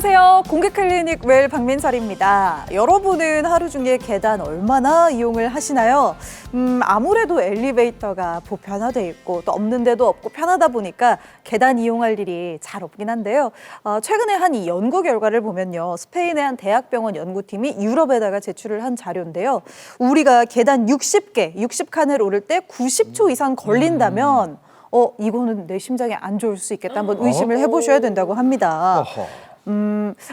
안녕하세요. 공개클리닉 웰 박민설입니다. 여러분은 하루 중에 계단 얼마나 이용을 하시나요? 아무래도 엘리베이터가 보편화돼 있고 또 없는 데도 없고 편하다 보니까 계단 이용할 일이 잘 없긴 한데요. 최근에 한 이 연구 결과를 보면요. 스페인의 한 대학병원 연구팀이 유럽에다가 제출을 한 자료인데요. 우리가 계단 60칸을 오를 때 90초 이상 걸린다면 이거는 내 심장에 안 좋을 수 있겠다. 한번 의심을 해보셔야 된다고 합니다.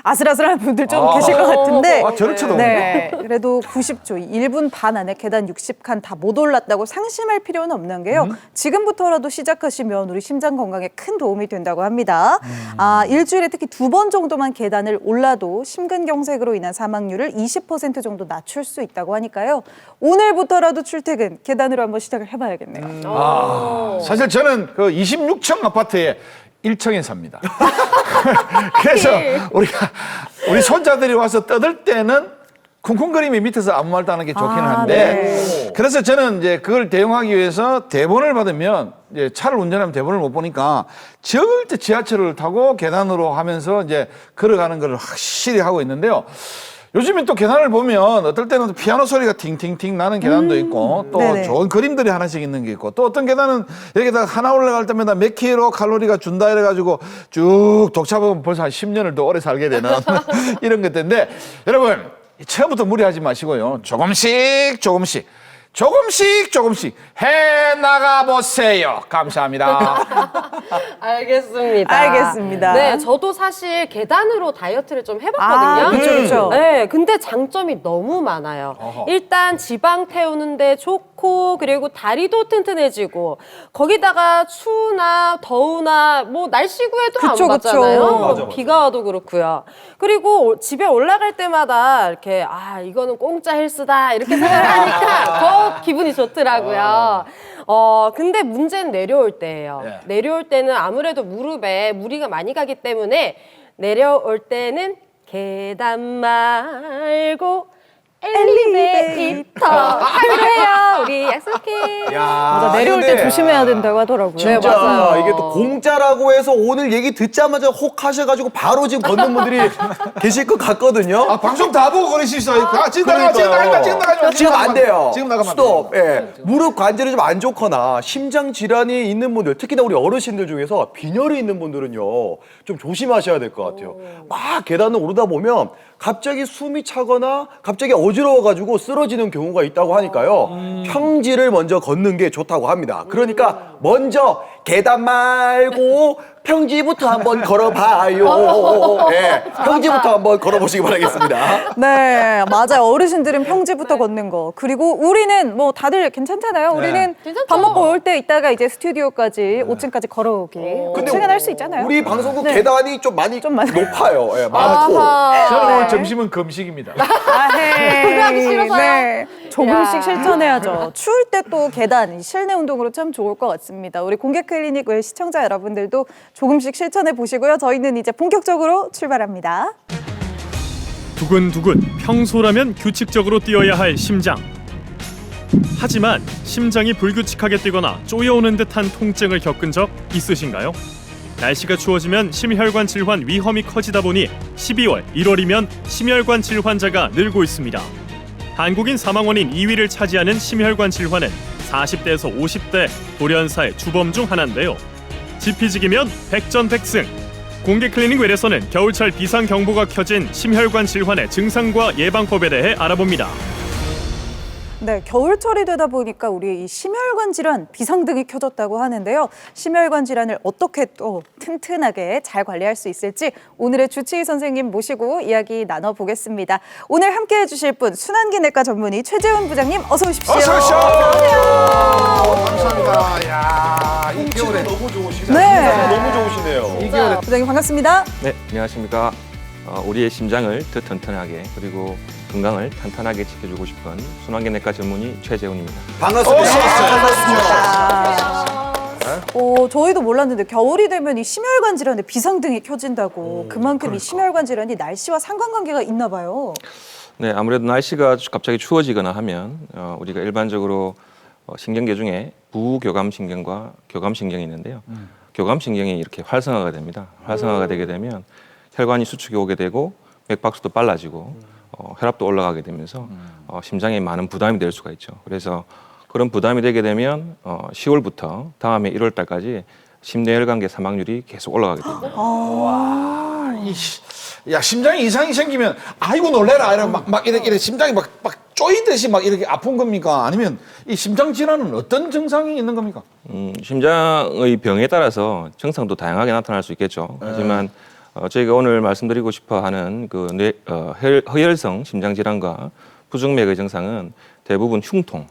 아슬아슬한 분들 좀 계실 것 같은데. 저를 쳐다보네요. 네, 그래도 90초, 1분 반 안에 계단 60칸 다 못 올랐다고 상심할 필요는 없는 게요. 지금부터라도 시작하시면 우리 심장 건강에 큰 도움이 된다고 합니다. 일주일에 특히 2번 정도만 계단을 올라도 심근경색으로 인한 사망률을 20% 정도 낮출 수 있다고 하니까요. 오늘부터라도 출퇴근 계단으로 한번 시작을 해봐야겠네요. 사실 저는 그 26층 아파트에 1층에 삽니다. 그래서 우리 손자들이 와서 떠들 때는 쿵쿵거림이 밑에서 아무 말도 안 하는 게 좋기는 한데 네. 그래서 저는 이제 그걸 대응하기 위해서 대본을 받으면 이제 차를 운전하면 대본을 못 보니까 절대 지하철을 타고 계단으로 하면서 이제 걸어가는 걸 확실히 하고 있는데요. 요즘에 또 계단을 보면 어떨 때는 피아노 소리가 팅팅팅 나는 계단도 있고 또 네네. 좋은 그림들이 하나씩 있는 게 있고 또 어떤 계단은 여기다 하나 올라갈 때마다 몇 킬로 칼로리가 준다 이래가지고 쭉 독차보면 벌써 한 10년을 더 오래 살게 되는 이런 것들인데 여러분 처음부터 무리하지 마시고요. 조금씩 해 나가보세요. 감사합니다. 알겠습니다. 네, 저도 사실 계단으로 다이어트를 좀 해봤거든요. 그렇죠. 네, 근데 장점이 너무 많아요. 일단 지방 태우는데 좋고 그리고 다리도 튼튼해지고 거기다가 추우나 더우나 뭐 날씨구에도 그쵸, 안 맞잖아요. 맞아. 비가 와도 그렇고요. 그리고 집에 올라갈 때마다 이렇게 이거는 공짜 헬스다 이렇게 생각하니까 더 기분이 좋더라고요. 근데 문제는 내려올 때예요. 예. 내려올 때는 아무래도 무릎에 무리가 많이 가기 때문에 내려올 때는 계단 말고 엘리베이터 타세요. 우리 약속해. 맞아, 내려올 때 조심해야 된다고 하더라고요. 네, 진짜 맞아요. 이게 또 공짜라고 해서 오늘 얘기 듣자마자 혹 하셔가지고 바로 지금 걷는 분들이 계실 것 같거든요. 방송 다 보고 그러실 수 있어요. 지금 나가지 지금 안 돼요. 지금 나가면 스톱. 예. 무릎 관절이 좀 안 좋거나 심장 질환이 있는 분들, 특히나 우리 어르신들 중에서 빈혈이 있는 분들은요, 좀 조심하셔야 될 것 같아요. 막 계단을 오르다 보면 갑자기 숨이 차거나 갑자기 어지러워가지고 쓰러지는 경우가 있다고 하니까요. 평지를 먼저 걷는 게 좋다고 합니다. 그러니까 먼저 계단 말고 평지부터 한번 걸어봐요. 네, 평지부터 한번 걸어보시기 바라겠습니다. 네, 맞아요. 어르신들은 평지부터 걷는 거. 그리고 우리는 뭐 다들 괜찮잖아요. 우리는 괜찮죠. 밥 먹고 올 때 있다가 이제 스튜디오까지 5층까지 걸어오기. 근데 5층은 할 수 있잖아요. 우리 방송국 네. 계단이 좀 많이 많아요. 높아요. 예, 많고. 저는 오늘 네. 점심은 금식입니다. 운동하기 싫어서요? 네. 조금씩 야. 실천해야죠. 추울 때 또 계단, 실내 운동으로 참 좋을 것 같습니다. 우리 공개 클리닉 외 시청자 여러분들도 조금씩 실천해 보시고요. 저희는 이제 본격적으로 출발합니다. 두근두근 평소라면 규칙적으로 뛰어야 할 심장. 하지만 심장이 불규칙하게 뛰거나 쪼여오는 듯한 통증을 겪은 적 있으신가요? 날씨가 추워지면 심혈관 질환 위험이 커지다 보니 12월, 1월이면 심혈관 질환자가 늘고 있습니다. 한국인 사망 원인 2위를 차지하는 심혈관 질환은 40대에서 50대 돌연사의 주범 중 하나인데요. 지피지기면 백전백승. 공개 클리닉 웰에서는 겨울철 비상경보가 켜진 심혈관 질환의 증상과 예방법에 대해 알아봅니다. 네, 겨울철이 되다 보니까 우리 이 심혈관 질환 비상등이 켜졌다고 하는데요. 심혈관 질환을 어떻게 또 튼튼하게 잘 관리할 수 있을지 오늘의 주치의 선생님 모시고 이야기 나눠보겠습니다. 오늘 함께해 주실 분 순환기내과 전문의 최재훈 부장님 어서 오십시오. 어서 오십시오. 감사합니다. 야, 이 겨울에 너무 좋으시네요. 네. 너무 좋으시네요. 이 겨울에 부장님 반갑습니다. 네, 안녕하십니까. 우리의 심장을 더 튼튼하게 그리고 건강을 탄탄하게 지켜주고 싶은 순환기내과 전문의 최재훈입니다. 반갑습니다. 저희도 몰랐는데 겨울이 되면 이 심혈관 질환의 비상등이 켜진다고 그만큼 이 심혈관 질환이 날씨와 상관관계가 있나 봐요. 네, 아무래도 날씨가 갑자기 추워지거나 하면 우리가 일반적으로 신경계 중에 부교감신경과 교감신경이 있는데요. 교감신경이 이렇게 활성화가 됩니다. 활성화가 되게 되면 혈관이 수축이 오게 되고 맥박수도 빨라지고 혈압도 올라가게 되면서 심장에 많은 부담이 될 수가 있죠. 그래서 그런 부담이 되게 되면 10월부터 다음해 1월 달까지 심뇌혈관계 사망률이 계속 올라가게 됩니다. 야, 심장에 이상이 생기면 아이고 놀래라 이런 막 이렇게 심장이 막 쪼이듯이 막 이렇게 아픈 겁니까? 아니면 이 심장 질환은 어떤 증상이 있는 겁니까? 심장의 병에 따라서 증상도 다양하게 나타날 수 있겠죠. 하지만 저희가 오늘 말씀드리고 싶어하는 그 허혈성 심장 질환과 부중맥의 증상은 대부분 흉통,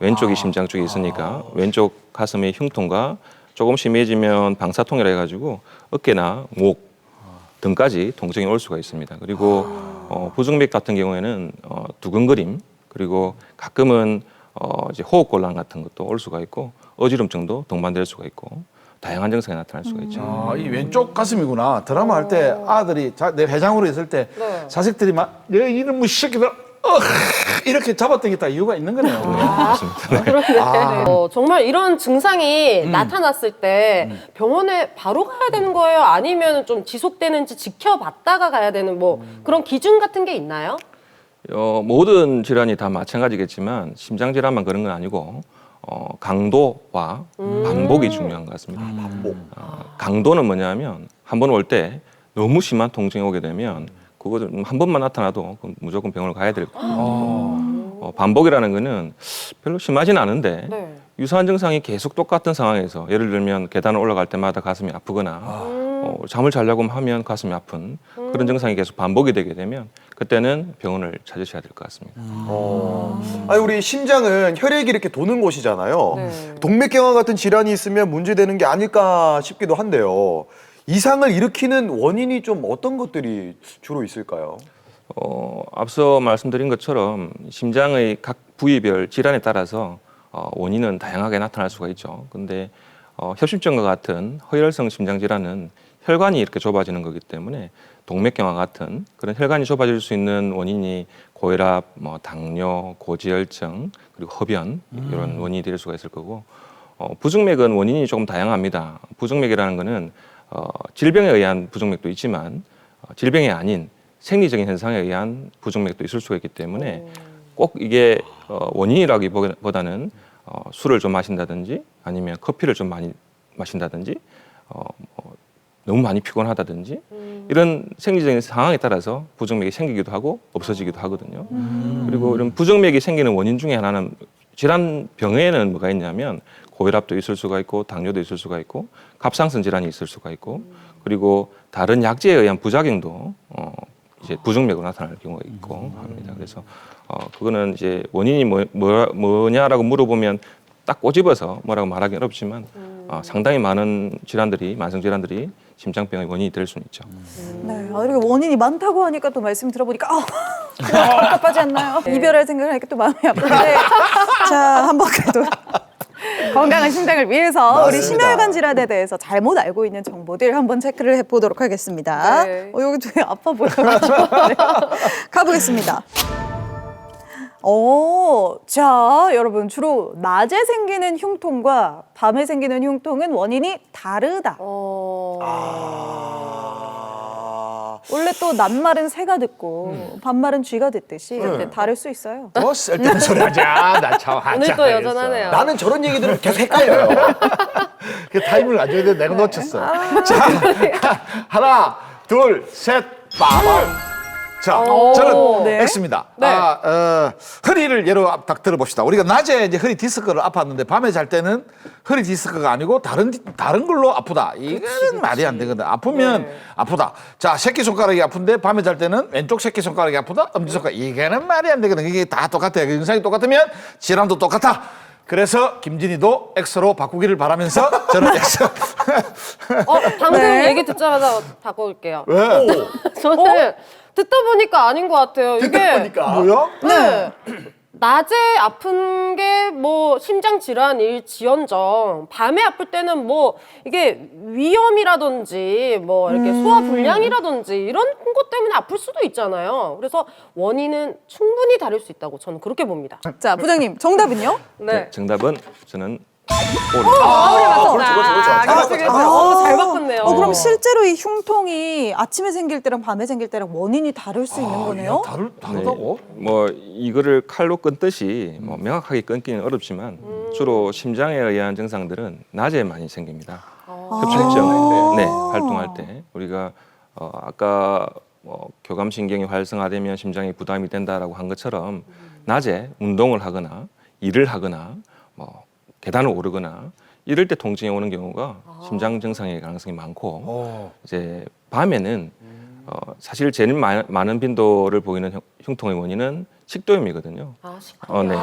왼쪽이 심장 쪽에 있으니까 왼쪽 가슴의 흉통과 조금 심해지면 방사통이라 해가지고 어깨나 목 등까지 통증이 올 수가 있습니다. 그리고 부중맥 같은 경우에는 두근거림, 그리고 가끔은 이제 호흡곤란 같은 것도 올 수가 있고 어지럼증도 동반될 수가 있고 다양한 증상이 나타날 수가 있죠. 이 왼쪽 가슴이구나. 드라마 할 때 아들이 내 회장으로 있을 때 자식들이 막 내 이름 새끼들 이렇게 잡았던 게 다 이유가 있는 거네요. 그렇습니다. 정말 이런 증상이 나타났을 때 병원에 바로 가야 되는 거예요? 아니면 좀 지속되는지 지켜봤다가 가야 되는 뭐 그런 기준 같은 게 있나요? 모든 질환이 다 마찬가지겠지만 심장 질환만 그런 건 아니고 강도와 반복이 중요한 것 같습니다. 반복. 강도는 뭐냐면 한 번 올 때 너무 심한 통증이 오게 되면 그거 한 번만 나타나도 무조건 병원을 가야 될 거예요. 반복이라는 거는 별로 심하진 않은데 네. 유사한 증상이 계속 똑같은 상황에서 예를 들면 계단을 올라갈 때마다 가슴이 아프거나 잠을 자려고 하면 가슴이 아픈 그런 증상이 계속 반복이 되게 되면 그때는 병원을 찾으셔야 될 것 같습니다. 아니 우리 심장은 혈액이 이렇게 도는 곳이잖아요. 네. 동맥경화 같은 질환이 있으면 문제되는 게 아닐까 싶기도 한데요. 이상을 일으키는 원인이 좀 어떤 것들이 주로 있을까요? 앞서 말씀드린 것처럼 심장의 각 부위별 질환에 따라서 원인은 다양하게 나타날 수가 있죠. 근데 협심증과 같은 허혈성 심장 질환은 혈관이 이렇게 좁아지는 거기 때문에 동맥경화 같은 그런 혈관이 좁아질 수 있는 원인이 고혈압, 당뇨, 고지혈증, 그리고 흡연 이런 원인이 될 수가 있을 거고 부중맥은 원인이 조금 다양합니다. 부중맥이라는 거는 질병에 의한 부중맥도 있지만 질병이 아닌 생리적인 현상에 의한 부중맥도 있을 수가 있기 때문에 꼭 이게 원인이라기보다는 술을 좀 마신다든지 아니면 커피를 좀 많이 마신다든지 너무 많이 피곤하다든지 이런 생리적인 상황에 따라서 부중맥이 생기기도 하고 없어지기도 하거든요. 그리고 이런 부중맥이 생기는 원인 중에 하나는 질환병에는 뭐가 있냐면 고혈압도 있을 수가 있고 당뇨도 있을 수가 있고 갑상선 질환이 있을 수가 있고 그리고 다른 약제에 의한 부작용도 이제 부중맥으로 나타날 경우가 있고 합니다. 그래서 그거는 이제 원인이 뭐냐라고 물어보면 딱 꼬집어서 뭐라고 말하기 어렵지만 상당히 많은 질환들이 만성 질환들이 심장병의 원인이 될 수는 있죠. 네, 이렇게 원인이 많다고 하니까 또 말씀 들어보니까 답답하지 않나요? 이별할 생각을 하니까 또 마음이 아픈데 자, 한번 그래도 건강한 심장을 위해서 우리 심혈관 질환에 대해서 잘못 알고 있는 정보들 한번 체크를 해보도록 하겠습니다. 네. 여기 되게 아파 보여가지고 네. 가보겠습니다. 자, 여러분 주로 낮에 생기는 흉통과 밤에 생기는 흉통은 원인이 다르다. 원래 또 낮말은 새가 듣고 밤말은 쥐가 듣듯이 다를 수 있어요. 뭐 쓸데없는 소리 하자. 나 참 오늘 또 여전하네요. 나는 저런 얘기들을 계속 헷갈려요. 그 타임을 놔줘야 돼. 내가 놓쳤어. 자, 하나, 둘, 셋, 빠밤. 자, 저는 네. X입니다. 네. 허리를 예로 딱 들어봅시다. 우리가 낮에 이제 허리 디스크를 아팠는데 밤에 잘 때는 허리 디스크가 아니고 다른 걸로 아프다. 이거는 말이 안 되거든. 아프면 아프다. 자, 새끼손가락이 아픈데 밤에 잘 때는 왼쪽 새끼손가락이 아프다. 엄지손가락. 이거는 말이 안 되거든. 이게 다 똑같아요. 그 증상이 똑같으면 질환도 똑같아. 그래서 김진희도 X로 바꾸기를 바라면서 저는 X. 방금 네. 얘기 듣자마자 바꿔볼게요. 왜? 저는 듣다 보니까 아닌 것 같아요. 이게 뭐야? 네. 낮에 아픈 게 뭐 심장 질환일지언정 밤에 아플 때는 뭐 이게 위염이라든지 뭐 이렇게 소화 불량이라든지 이런 것 때문에 아플 수도 있잖아요. 그래서 원인은 충분히 다를 수 있다고 저는 그렇게 봅니다. 자, 부장님 정답은요? 네, 정답은 저는 그렇죠. 그렇죠. 잘 바꿨네요. 그럼 그럼 실제로 이 흉통이 아침에 생길 때랑 밤에 생길 때랑 원인이 다를 수 있는 거네요? 다르다고? 뭐 이거를 칼로 끊듯이 뭐 명확하게 끊기는 어렵지만 주로 심장에 의한 증상들은 낮에 많이 생깁니다. 협심증 활동할 때 우리가 아까 뭐 교감신경이 활성화되면 심장이 부담이 된다라고 한 것처럼 낮에 운동을 하거나 일을 하거나 뭐 계단을 오르거나 이럴 때 통증이 오는 경우가 심장 증상의 가능성이 많고 이제 밤에는 사실 제일 많은 빈도를 보이는 흉통의 원인은 식도염이거든요. 식도염. 네.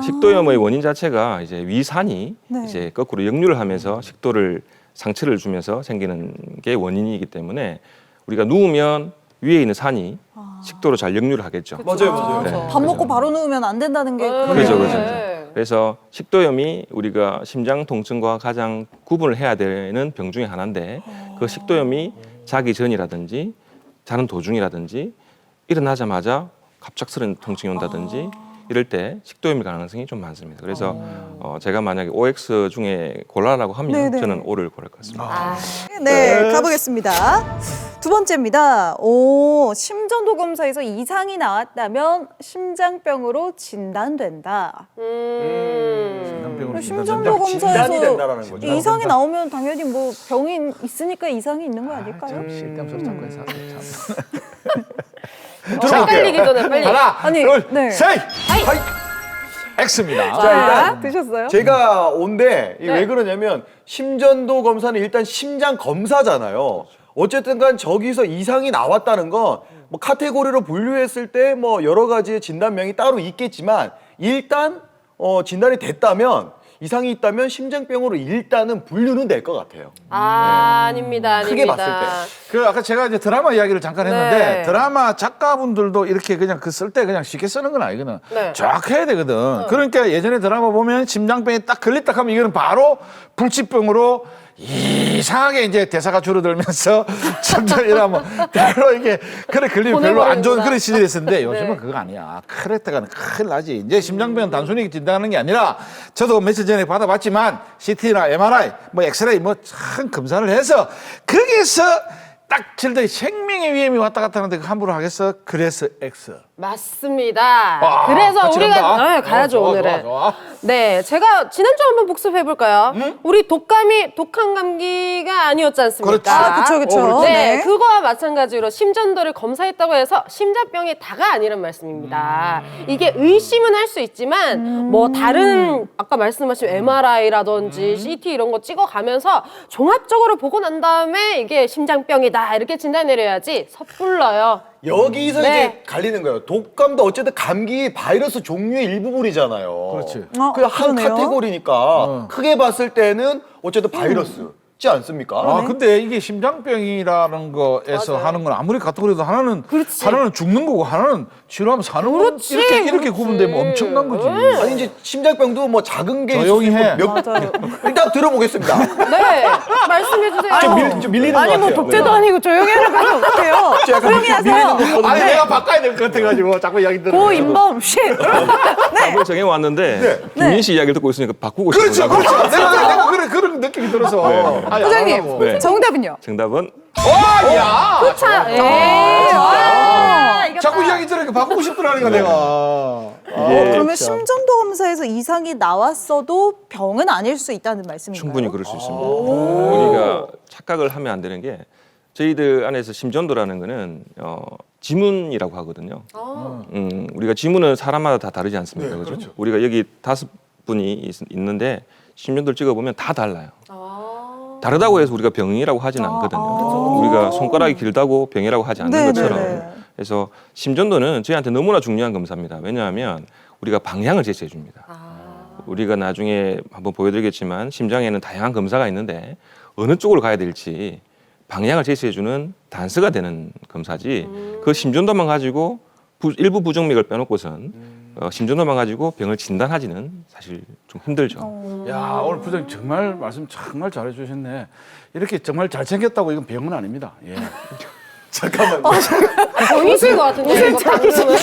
식도염의 원인 자체가 이제 위산이 네. 이제 거꾸로 역류를 하면서 식도를 상처를 주면서 생기는 게 원인이기 때문에 우리가 누우면 위에 있는 산이 식도로 잘 역류를 하겠죠. 맞아요. 네. 밥 먹고 바로 누우면 안 된다는 게 그렇죠, 그러네요. 그렇죠. 그래서 식도염이 우리가 심장 통증과 가장 구분을 해야 되는 병 중에 하나인데 그 식도염이 자기 전이라든지 자는 도중이라든지 일어나자마자 갑작스런 통증이 온다든지 이럴 때 식도염일 가능성이 좀 많습니다. 그래서 제가 만약에 OX 중에 골라라고 하면 네네. 저는 O를 고를 것 같습니다. 네, 가보겠습니다. 두 번째입니다. 심전도 검사에서 이상이 나왔다면 심장병으로 진단된다. 심전도 진단이 된다라는 검사에서 거죠. 이상이 나오면 당연히 뭐 병이 있으니까 이상이 있는 거 아닐까요? 쓸데없는 소리 자꾸 해서. 헷갈리기 전에 빨리. 하나, 아니, 둘, 네. 셋! X입니다. 자, 드셨어요? 제가 온데 이게 네. 왜 그러냐면 심전도 검사는 일단 심장 검사잖아요. 어쨌든 간 저기서 이상이 나왔다는 건 뭐 카테고리로 분류했을 때 뭐 여러 가지의 진단명이 따로 있겠지만 일단 진단이 됐다면 이상이 있다면 심장병으로 일단은 분류는 될 것 같아요. 아닙니다. 크게 봤을 때. 그 아까 제가 이제 드라마 이야기를 잠깐 했는데 네. 드라마 작가분들도 이렇게 그냥 그 쓸 때 그냥 쉽게 쓰는 건 아니거든. 네. 정확해야 되거든. 그러니까 예전에 드라마 보면 심장병이 딱 걸렸다 하면 이거는 바로 불치병으로 이상하게 이제 대사가 줄어들면서 점점 이러면 별로 이게 그래 걸리면 별로 안 좋은 보내버리는구나. 그런 시절이 있었는데 요즘은 네. 그거 아니야. 크레테가 큰일 나지. 이제 심장병은 단순히 진단하는 게 아니라 저도 며칠 전에 받아봤지만 CT나 MRI, 뭐 엑스레이 뭐 참 검사를 해서 거기에서 딱 질때 생명의 위험이 왔다 갔다 하는데 그 함부로 하겠어? 그래서 X. 맞습니다. 와, 그래서 같이 우리가 간다. 가야죠 좋아, 오늘은. 좋아. 네, 제가 지난주 한번 복습해 볼까요? 우리 독감이 독한 감기가 아니었지 않습니까? 그렇지. 그쵸, 그쵸. 네, 네. 그거와 마찬가지로 심전도를 검사했다고 해서 심장병이 다가 아니란 말씀입니다. 이게 의심은 할 수 있지만 뭐 다른 아까 말씀하신 MRI라든지 CT 이런 거 찍어가면서 종합적으로 보고 난 다음에 이게 심장병이다 이렇게 진단 내려야지 섣불러요. 여기서 네. 이제 갈리는 거예요. 독감도 어쨌든 감기 바이러스 종류의 일부분이잖아요. 그렇지. 그 한 그러네요. 카테고리니까 크게 봤을 때는 어쨌든 바이러스지 않습니까? 아, 근데 이게 심장병이라는 거에서 맞아요. 하는 건 아무리 같다 그래도 하나는 그렇지. 하나는 죽는 거고 하나는 치료하면 사는 거 그렇지, 이렇게 그렇지. 구분되면 엄청난 거지. 아니 이제 심장병도 뭐 작은 게 조용히 있을 수 해. 있고 맞아요. 일단 들어보겠습니다. 네, 말씀해 주세요. 좀 밀리는 아니 것 뭐 같아요. 독재도 아니고 조용히 하라고 어떡해요? 조용히 하세요. 아니 내가 바꿔야 될 것 같아가지고 자꾸 이야기 들어. 고인범 씨. 답을 정해 왔는데 김민 씨 이야기를 듣고 있으니까 바꾸고 그렇죠, 싶어요. 그렇죠. 내가 그런 느낌이 들어서. 아니, 안 부장님 하려고. 네. 정답은요? 정답은 와, 야. 자, 자꾸 이야기 들으니까 바꾸고 싶더라니까 내가. 그러면 심전도 검사에서 이상이 나왔어도 병은 아닐 수 있다는 말씀인가요? 충분히 그럴 수 있습니다. 우리가 착각을 하면 안 되는 게 저희들 안에서 심전도라는 거는 지문이라고 하거든요. 우리가 지문은 사람마다 다 다르지 않습니까? 네, 그죠? 그렇죠. 우리가 여기 5분이 있는데 심전도를 찍어보면 다 달라요. 다르다고 해서 우리가 병이라고 하지는 않거든요. 우리가 손가락이 길다고 병이라고 하지 않는 네, 것처럼. 네, 네. 그래서 심전도는 저희한테 너무나 중요한 검사입니다. 왜냐하면 우리가 방향을 제시해 줍니다. 우리가 나중에 한번 보여드리겠지만 심장에는 다양한 검사가 있는데 어느 쪽으로 가야 될지 방향을 제시해주는 단서가 되는 검사지 그 심전도만 가지고 일부 부정맥을 빼놓고선 심전도만 가지고 병을 진단하지는 사실 좀 힘들죠. 야, 오늘 부장님 정말 말씀 정말 잘해주셨네. 이렇게 정말 잘 챙겼다고 이건 병은 아닙니다. 예. 잠깐만요. 보이실 것 같은데 이거 방금은.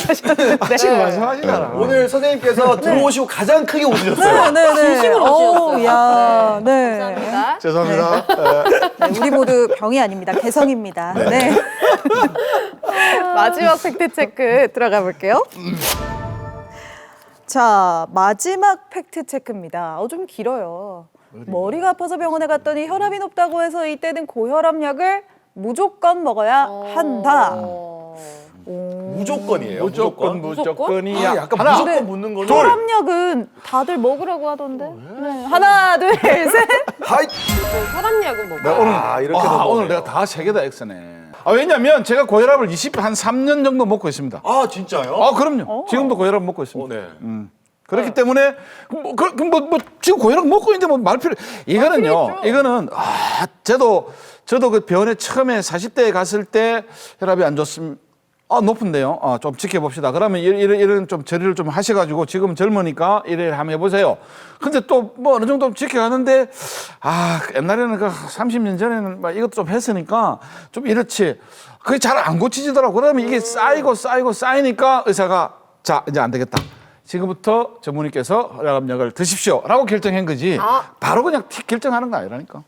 지금 말씀하시잖아. 오늘 선생님께서 들어오시고 가장 크게 웃으셨어요. 진심으로 오셨어요. 야, 네. 감사합니다. 죄송합니다. 네, 우리 모두 병이 아닙니다. 개성입니다. 네. 마지막 팩트 체크 들어가 볼게요. 자, 마지막 팩트 체크입니다. 좀 길어요. 머리가 아파서 병원에 갔더니 혈압이 높다고 해서 이때는 고혈압약을 무조건 먹어야 한다. 무조건이에요. 무조건이 아, 약간 하나, 무조건 붙는 거는. 혈압약은 다들 먹으라고 하던데. 네. 하나, 둘, 셋. 하이. 혈압약은 뭐. 내가 오늘 이렇게 오늘 내가 다 세 개 다 X네. 왜냐면 제가 고혈압을 한 3년 정도 먹고 있습니다. 아, 진짜요? 그럼요. 지금도 고혈압 먹고 있습니다. 네. 그렇기 때문에 지금 고혈압 먹고 있는데 뭐 말 필요 이거는요. 이거는 저도 그 병원에 처음에 40대에 갔을 때 혈압이 안 좋습니다. 높은데요. 좀 지켜봅시다. 그러면 이런 좀 처리를 좀 하셔가지고 지금 젊으니까 이래 한번 해보세요. 근데 또 뭐 어느 정도 지켜가는데 옛날에는 그 30년 전에는 막 이것도 좀 했으니까 좀 이렇지. 그게 잘 안 고치지더라고. 그러면 이게 쌓이니까 의사가 자 이제 안 되겠다. 지금부터 전문의께서 혈압약을 드십시오. 라고 결정한 거지. 바로 그냥 틱 결정하는 거 아니라니까.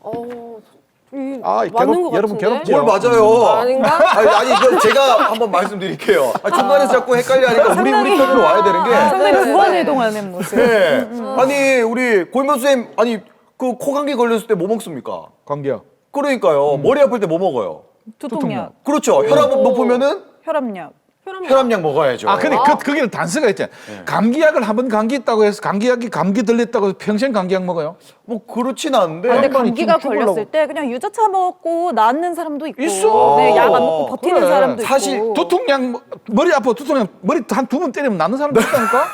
맞는 것 여러분 같은데? 괴롭죠? 뭘 맞아요? 아닌가? 아니 이거 제가 한번 말씀드릴게요. 중간에서 자꾸 헷갈려하니까 우리 편으로 와야 되는 게. 상당히 불안해동하는 모습. 네. 아니 우리 고인범 선생님 아니 그 코감기 걸렸을 때 뭐 먹습니까? 감기요. 그러니까요. 머리 아플 때 뭐 먹어요? 두통약, 그렇죠. 혈압 높으면은 혈압약. 혈압약 먹어야죠. 근데 거기는 단서가 있잖아요. 감기약을 한번 감기 있다고 해서 감기 들렸다고 해서 평생 감기약 먹어요? 뭐 그렇진 않은데. 근데 양반이 감기가 지금 걸렸을 죽으려고. 때 그냥 유자차 먹고 낫는 사람도 있고, 있어. 네, 약 안 먹고 버티는 그래. 사람도 사실 있고. 두통약 머리 아파 두통약 머리 한 두 번 때리면 낫는 사람도 있다니까?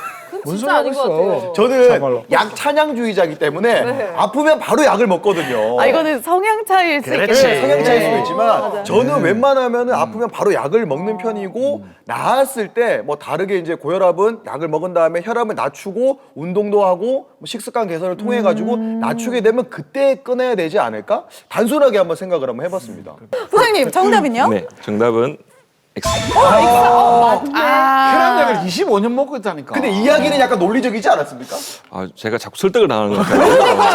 뭔 진짜 아닌 것 같아요. 저는 참말로. 약 찬양주의자이기 때문에 아프면 바로 약을 먹거든요. 이거는 성향 차이일 수 있겠네요. 성향 차이일 수도 네. 있지만 저는 웬만하면 아프면 바로 약을 먹는 편이고 나았을 때 뭐 다르게 이제 고혈압은 약을 먹은 다음에 혈압을 낮추고 운동도 하고 뭐 식습관 개선을 통해 가지고 낮추게 되면 그때 끊어야 되지 않을까? 단순하게 한번 생각을 한번 해봤습니다. 선생님 정답은요? 네, 정답은 X. 혈압약을 25년 먹고 있다니까. 근데 이야기는 약간 논리적이지 않았습니까? 제가 자꾸 설득을 당하는 것 같아요.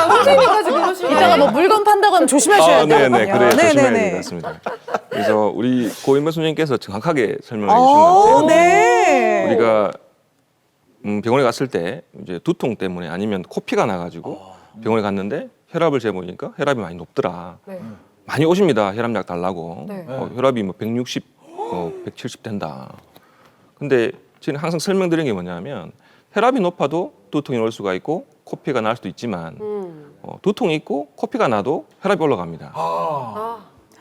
선생님까지 그러시면. 이따가 뭐 물건 판다고 하면 조심하셔야 돼요. 네네, 그래 조심해야 될 것 같습니다. 그래서 우리 고인범 선생님께서 정확하게 설명해 주신 것 같아요. 네. 우리가 병원에 갔을 때 이제 두통 때문에 아니면 코피가 나가지고 병원에 갔는데 혈압을 재보니까 혈압이 많이 높더라. 네. 많이 오십니다. 혈압약 달라고. 네. 혈압이 뭐 160, 170 된다. 근데 저는 항상 설명드린 게 뭐냐면 혈압이 높아도 두통이 올 수가 있고 코피가 날 수도 있지만 두통이 있고 코피가 나도 혈압이 올라갑니다.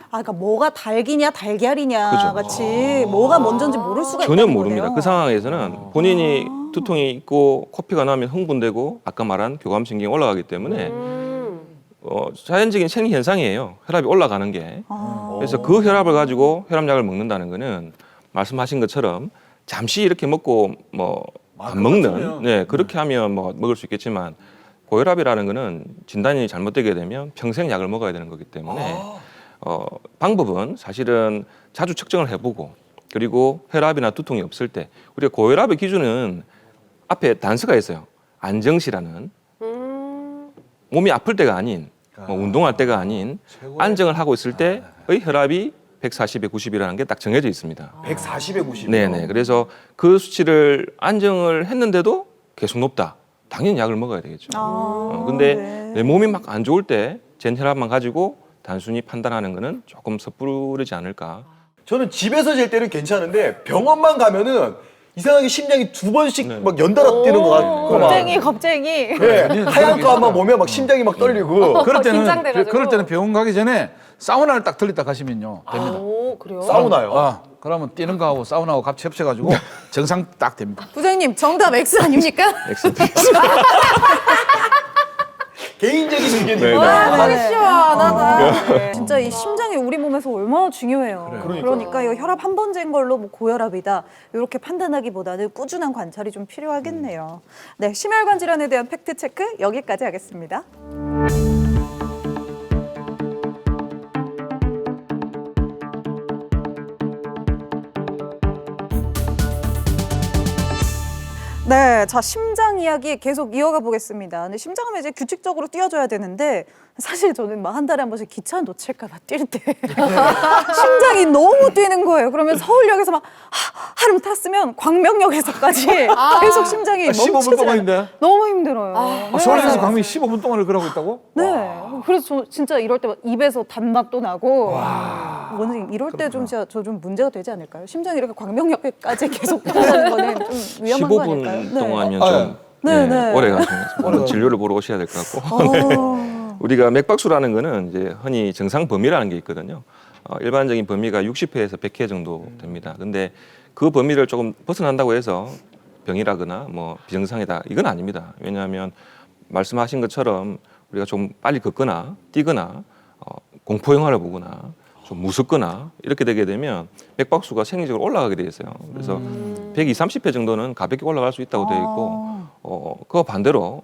그러니까 뭐가 닭이냐 달걀이냐 그죠. 같이 뭐가 먼저인지 모를 수가 전혀 있다는 모릅니다. 거네요. 그 상황에서는 본인이 두통이 있고 코피가 나면 흥분되고 아까 말한 교감신경이 올라가기 때문에 자연적인 생리 현상이에요. 혈압이 올라가는 게. 그래서 그 혈압을 가지고 혈압약을 먹는다는 거는 말씀하신 것처럼 잠시 이렇게 먹고 뭐 안 먹는, 네, 그렇게 하면 뭐 먹을 수 있겠지만 고혈압이라는 거는 진단이 잘못되게 되면 평생 약을 먹어야 되는 거기 때문에 방법은 사실은 자주 측정을 해보고 그리고 혈압이나 두통이 없을 때 우리가 고혈압의 기준은 앞에 단서가 있어요. 안정시라는 몸이 아플 때가 아닌 뭐 운동할 때가 아닌 안정을 하고 있을 때의 혈압이 140에 90이라는 게 딱 정해져 있습니다. 140에 90. 네네. 그래서 그 수치를 안정을 했는데도 계속 높다. 당연히 약을 먹어야 되겠죠. 근데 네. 내 몸이 막 안 좋을 때 잰 혈압만 가지고 단순히 판단하는 거는 조금 섣부르지 않을까. 저는 집에서 잴 때는 괜찮은데 병원만 가면은 이상하게 심장이 두 번씩 막 연달아 뛰는 것 같고 막. 겁쟁이. 네, 하얀 거만 보면 막 심장이 막 떨리고. 그럴 때는 긴장돼가지고. 그럴 때는 병원 가기 전에 사우나를 딱 들렸다 가시면요 됩니다. 오, 그래요? 사우나요. 그러면 뛰는 거하고 사우나하고 같이 합쳐가지고 정상 딱 됩니다. 부장님 정답 X 아닙니까? 엑스. 개인적인 의견이. 네, 네. 와, 속이 시원하다. 네. 진짜 이 심장이 우리 몸에서 얼마나 중요해요. 그러니까 이거 혈압 한 번 잰 걸로 뭐 고혈압이다 이렇게 판단하기보다는 꾸준한 관찰이 좀 필요하겠네요. 네, 심혈관 질환에 대한 팩트 체크 여기까지 하겠습니다. 네, 자 심장 이야기 계속 이어가 보겠습니다. 근데 심장은 이제 규칙적으로 뛰어줘야 되는데 사실 저는 막 한 달에 한 번씩 기차 놓칠까 봐 뛸 때 심장이 너무 뛰는 거예요. 그러면 서울역에서 막 하름 탔으면 광명역에서까지 계속 심장이 15분 멈추지 동안인데? 않아요. 너무 힘들어요. 네. 서울에서 광명이 15분 동안을 그러고 있다고? 네. 그래서 저 진짜 이럴 때 막 입에서 단맛도 나고. 원장님 이럴 때 좀 진짜 저 좀 문제가 되지 않을까요? 심장이 이렇게 광명역까지 계속 뛰는 거는 좀 위험한 거 아닐까요? 15분 동안이면 좀 네, 네, 네. 오래 가시면 진료를 보러 오셔야 될 것 같고. 네. 우리가 맥박수라는 거는 이제 흔히 정상 범위라는 게 있거든요. 일반적인 범위가 60회에서 100회 정도 됩니다. 근데 그 범위를 조금 벗어난다고 해서 병이라거나 뭐 비정상이다 이건 아닙니다. 왜냐하면 말씀하신 것처럼 우리가 좀 빨리 걷거나 뛰거나 공포 영화를 보거나 좀 무섭거나 이렇게 되게 되면 맥박수가 생리적으로 올라가게 돼 있어요. 그래서 120, 30회 정도는 가볍게 올라갈 수 있다고 되어 있고 그와 반대로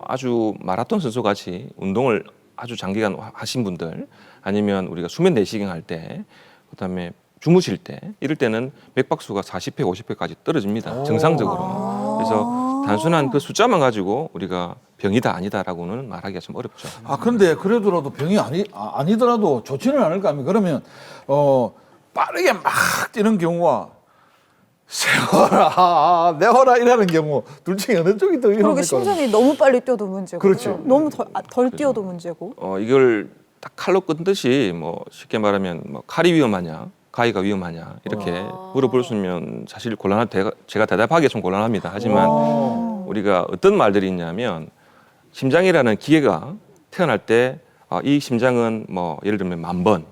아주 마라톤 선수 같이 운동을 아주 장기간 하신 분들 아니면 우리가 수면 내시경 할 때 그다음에 주무실 때 이럴 때는 맥박수가 40회, 50회까지 떨어집니다. 정상적으로. 그래서 단순한 그 숫자만 가지고 우리가 병이다 아니다라고는 말하기가 좀 어렵죠. 그런데 그래도라도 병이 아니더라도 좋지는 않을 거 아닙니까? 그러면 빠르게 막 뛰는 경우와 세워라, 내워라 이라는 경우 둘 중에 어느 쪽이 더 그러게 위험합니까? 심장이 너무 빨리 뛰어도 문제고 그렇지. 너무 덜 뛰어도 문제고. 이걸 딱 칼로 끊듯이 뭐 쉽게 말하면 뭐 칼이 위험하냐, 가위가 위험하냐 이렇게 물어보시면 사실 제가 대답하기가 좀 곤란합니다. 하지만 우리가 어떤 말들이 있냐면 심장이라는 기계가 태어날 때 이 심장은 뭐 예를 들면 10,000번,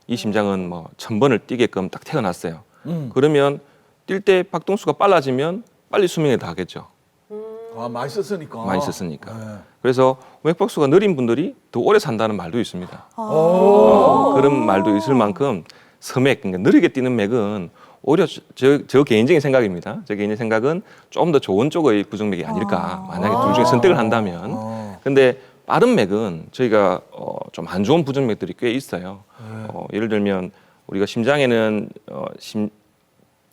이 심장은 뭐 1,000번을 뛰게끔 딱 태어났어요. 그러면 뛸 때 박동수가 빨라지면 빨리 수명에 닿겠죠. 많이 썼으니까. 많이 썼으니까. 네. 그래서 맥박수가 느린 분들이 더 오래 산다는 말도 있습니다. 그런 말도 있을 만큼 서맥, 그러니까 느리게 뛰는 맥은 오히려 저 개인적인 생각입니다. 제 개인의 생각은 좀 더 좋은 쪽의 부정맥이 아닐까. 만약에 둘 중에 선택을 한다면. 근데 빠른 맥은 저희가 좀 안 좋은 부정맥들이 꽤 있어요. 예를 들면 우리가 심장에는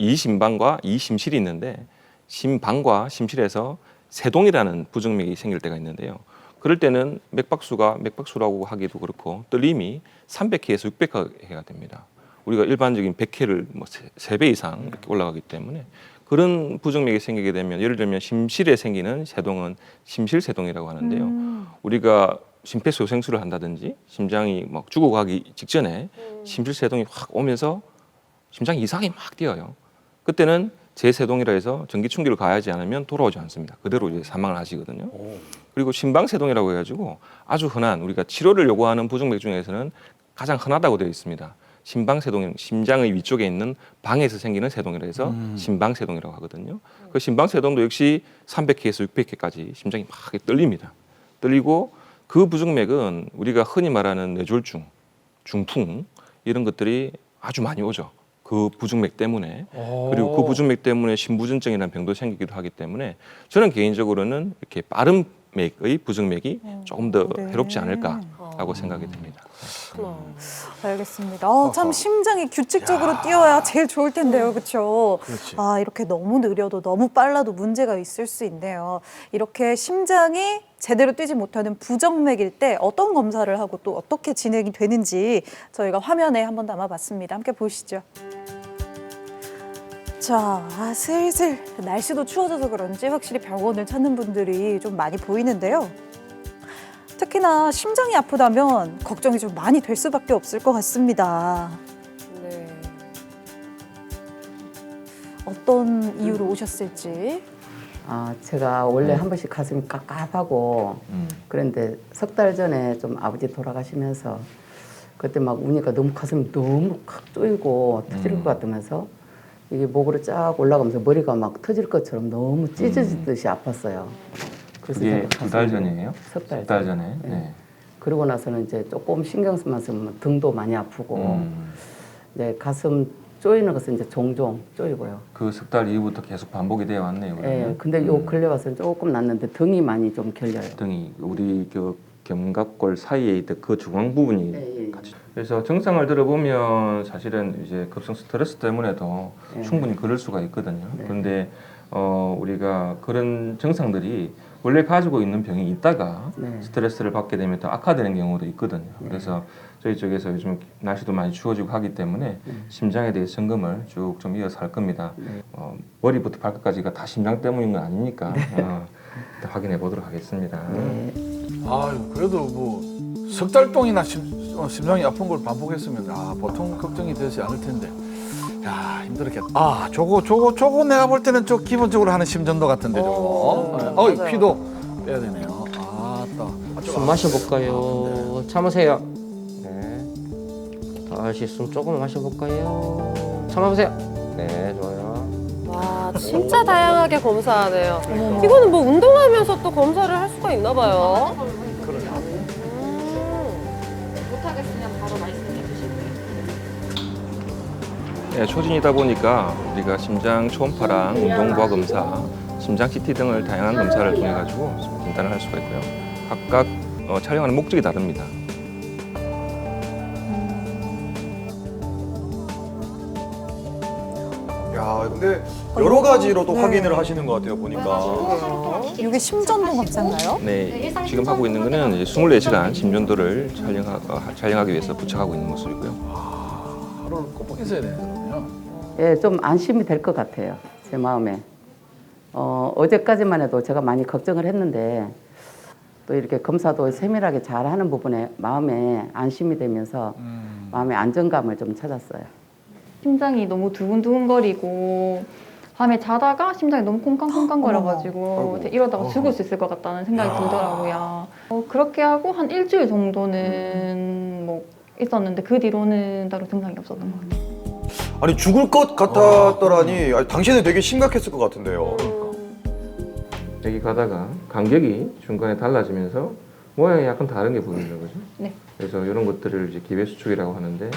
이심방과 이심실이 있는데 심방과 심실에서 세동이라는 부정맥이 생길 때가 있는데요. 그럴 때는 맥박수라고 하기도 그렇고 떨림이 300회에서 600회가 됩니다. 우리가 일반적인 100회를 뭐 3배 이상 이렇게 올라가기 때문에 그런 부정맥이 생기게 되면 예를 들면 심실에 생기는 세동은 심실세동이라고 하는데요. 우리가 심폐소생술을 한다든지 심장이 막 죽어가기 직전에 심실세동이 확 오면서 심장이 이상하게 막 뛰어요. 그때는 제세동이라 해서 전기 충격을 가하지 않으면 돌아오지 않습니다. 그대로 이제 사망을 하시거든요. 그리고 심방세동이라고 해가지고 아주 흔한 우리가 치료를 요구하는 부정맥 중에서는 가장 흔하다고 되어 있습니다. 심방세동은 심장의 위쪽에 있는 방에서 생기는 세동이라 해서 심방세동이라고 하거든요. 그 심방세동도 역시 300회에서 600회까지 심장이 막 떨립니다. 떨리고 그 부정맥은 우리가 흔히 말하는 뇌졸중, 중풍 이런 것들이 아주 많이 오죠. 그 부정맥 때문에. 그리고 그 부정맥 때문에 심부전증이라는 병도 생기기도 하기 때문에 저는 개인적으로는 이렇게 빠른 맥의 부정맥이 조금 더 해롭지 않을까라고 생각이 듭니다. 알겠습니다. 참 심장이 규칙적으로 뛰어야 제일 좋을 텐데요, 그렇죠? 이렇게 너무 느려도 너무 빨라도 문제가 있을 수 있네요. 이렇게 심장이 제대로 뛰지 못하는 부정맥일 때 어떤 검사를 하고 또 어떻게 진행이 되는지 저희가 화면에 한번 담아봤습니다. 함께 보시죠. 자, 슬슬 날씨도 추워져서 그런지 확실히 병원을 찾는 분들이 좀 많이 보이는데요. 특히나 심장이 아프다면 걱정이 좀 많이 될 수밖에 없을 것 같습니다. 네. 어떤 이유로 오셨을지. 제가 원래 한 번씩 가슴이 깝깝하고 그런데 석 달 전에 좀 아버지 돌아가시면서 그때 막 우니까 너무 가슴이 너무 칵 쪼이고 터질 것 같으면서 이게 목으로 쫙 올라가면서 머리가 막 터질 것처럼 너무 찢어지듯이 아팠어요. 그래서 그게 제가 두 달 전이에요? 석 달 전에. 네. 네. 그러고 나서는 이제 조금 신경만 쓰면 등도 많이 아프고 이제 가슴 쪼이는 것은 이제 종종 쪼이고요. 그 석 달 이후부터 계속 반복이 되어 왔네요. 예, 근데 요 근래 와서는 조금 낫는데 등이 많이 좀 결려요. 등이 우리 그 견갑골 사이에 있던 그 중앙 부분이 예. 같이. 그래서 증상을 들어보면 사실은 이제 급성 스트레스 때문에도 충분히 그럴 수가 있거든요. 그런데 우리가 그런 증상들이 원래 가지고 있는 병이 있다가 네. 스트레스를 받게 되면 더 악화되는 경우도 있거든요. 그래서 저희 쪽에서 요즘 날씨도 많이 추워지고 하기 때문에 심장에 대해 점검을 쭉 좀 이어서 할 겁니다. 머리부터 발끝까지가 다 심장 때문인 건 아니니까 일단 확인해 보도록 하겠습니다. 아유, 그래도 뭐 석 달 동이나 심장이 아픈 걸 반복했으면 보통 걱정이 되지 않을 텐데. 야, 힘들었겠다. 저거 내가 볼 때는 저 기본적으로 하는 심전도 같은데 저거. 맞아요. 피도 빼야 되네요. 숨 마셔볼까요? 참으세요. 네. 다시 숨 조금 마셔볼까요? 참아보세요. 네, 좋아요. 와, 진짜 다양하게 검사하네요. 이거는 뭐 운동하면서 또 검사를 할 수가 있나 봐요. 네, 초진이다 보니까 우리가 심장 초음파랑 운동부하 검사, 심장 CT 등을 다양한 검사를 통해 가지고 진단을 할 수가 있고요. 각각 촬영하는 목적이 다릅니다. 야, 근데 여러 가지로 또 네. 확인을 하시는 것 같아요, 보니까. 이게 심전도 검사인가요? 네, 지금 하고 있는 거는 이제 24시간 심전도를 촬영하기 위해서 부착하고 있는 모습이고요. 하루를 꼬박 있어야 되거든요. 예, 좀 안심이 될 것 같아요. 제 마음에. 어제까지만 해도 제가 많이 걱정을 했는데 또 이렇게 검사도 세밀하게 잘하는 부분에 마음에 안심이 되면서 마음의 안정감을 좀 찾았어요. 심장이 너무 두근두근거리고 밤에 자다가 심장이 너무 콩깍콩깍거려가지고 이러다가 죽을 수 있을 것 같다는 생각이 들더라고요. 그렇게 하고 한 일주일 정도는 뭐 있었는데 그 뒤로는 따로 증상이 없었던 것 같아요. 아니, 죽을 것 같았더라니, 아니, 당신은 되게 심각했을 것 같은데요. 여기 가다가 간격이 중간에 달라지면서 모양이 약간 다른 게 보이죠, 그죠? 네. 그래서 이런 것들을 이제 기배수축이라고 하는데,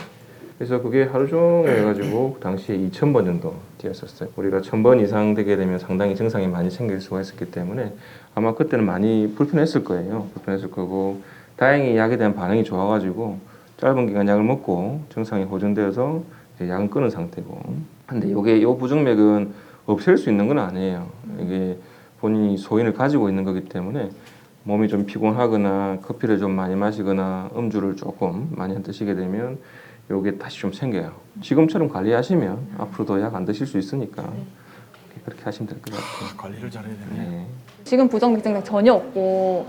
그래서 그게 하루 종일 해가지고 당시에 2,000번 정도 뛰었었어요. 우리가 1,000번 이상 되게 되면 상당히 증상이 많이 생길 수가 있었기 때문에 아마 그때는 많이 불편했을 거예요. 불편했을 거고, 다행히 약에 대한 반응이 좋아가지고 짧은 기간 약을 먹고 증상이 호전되어서 이제 약은 끊은 상태고. 근데 이 부정맥은 없앨 수 있는 건 아니에요. 이게 본인이 소인을 가지고 있는 거기 때문에 몸이 좀 피곤하거나 커피를 좀 많이 마시거나 음주를 조금 많이 드시게 되면 요게 다시 좀 생겨요. 지금처럼 관리하시면 앞으로도 약 안 드실 수 있으니까 그렇게 하시면 될 것 같아요. 관리를 잘해야 되네. 네. 지금 부정맥 증상 전혀 없고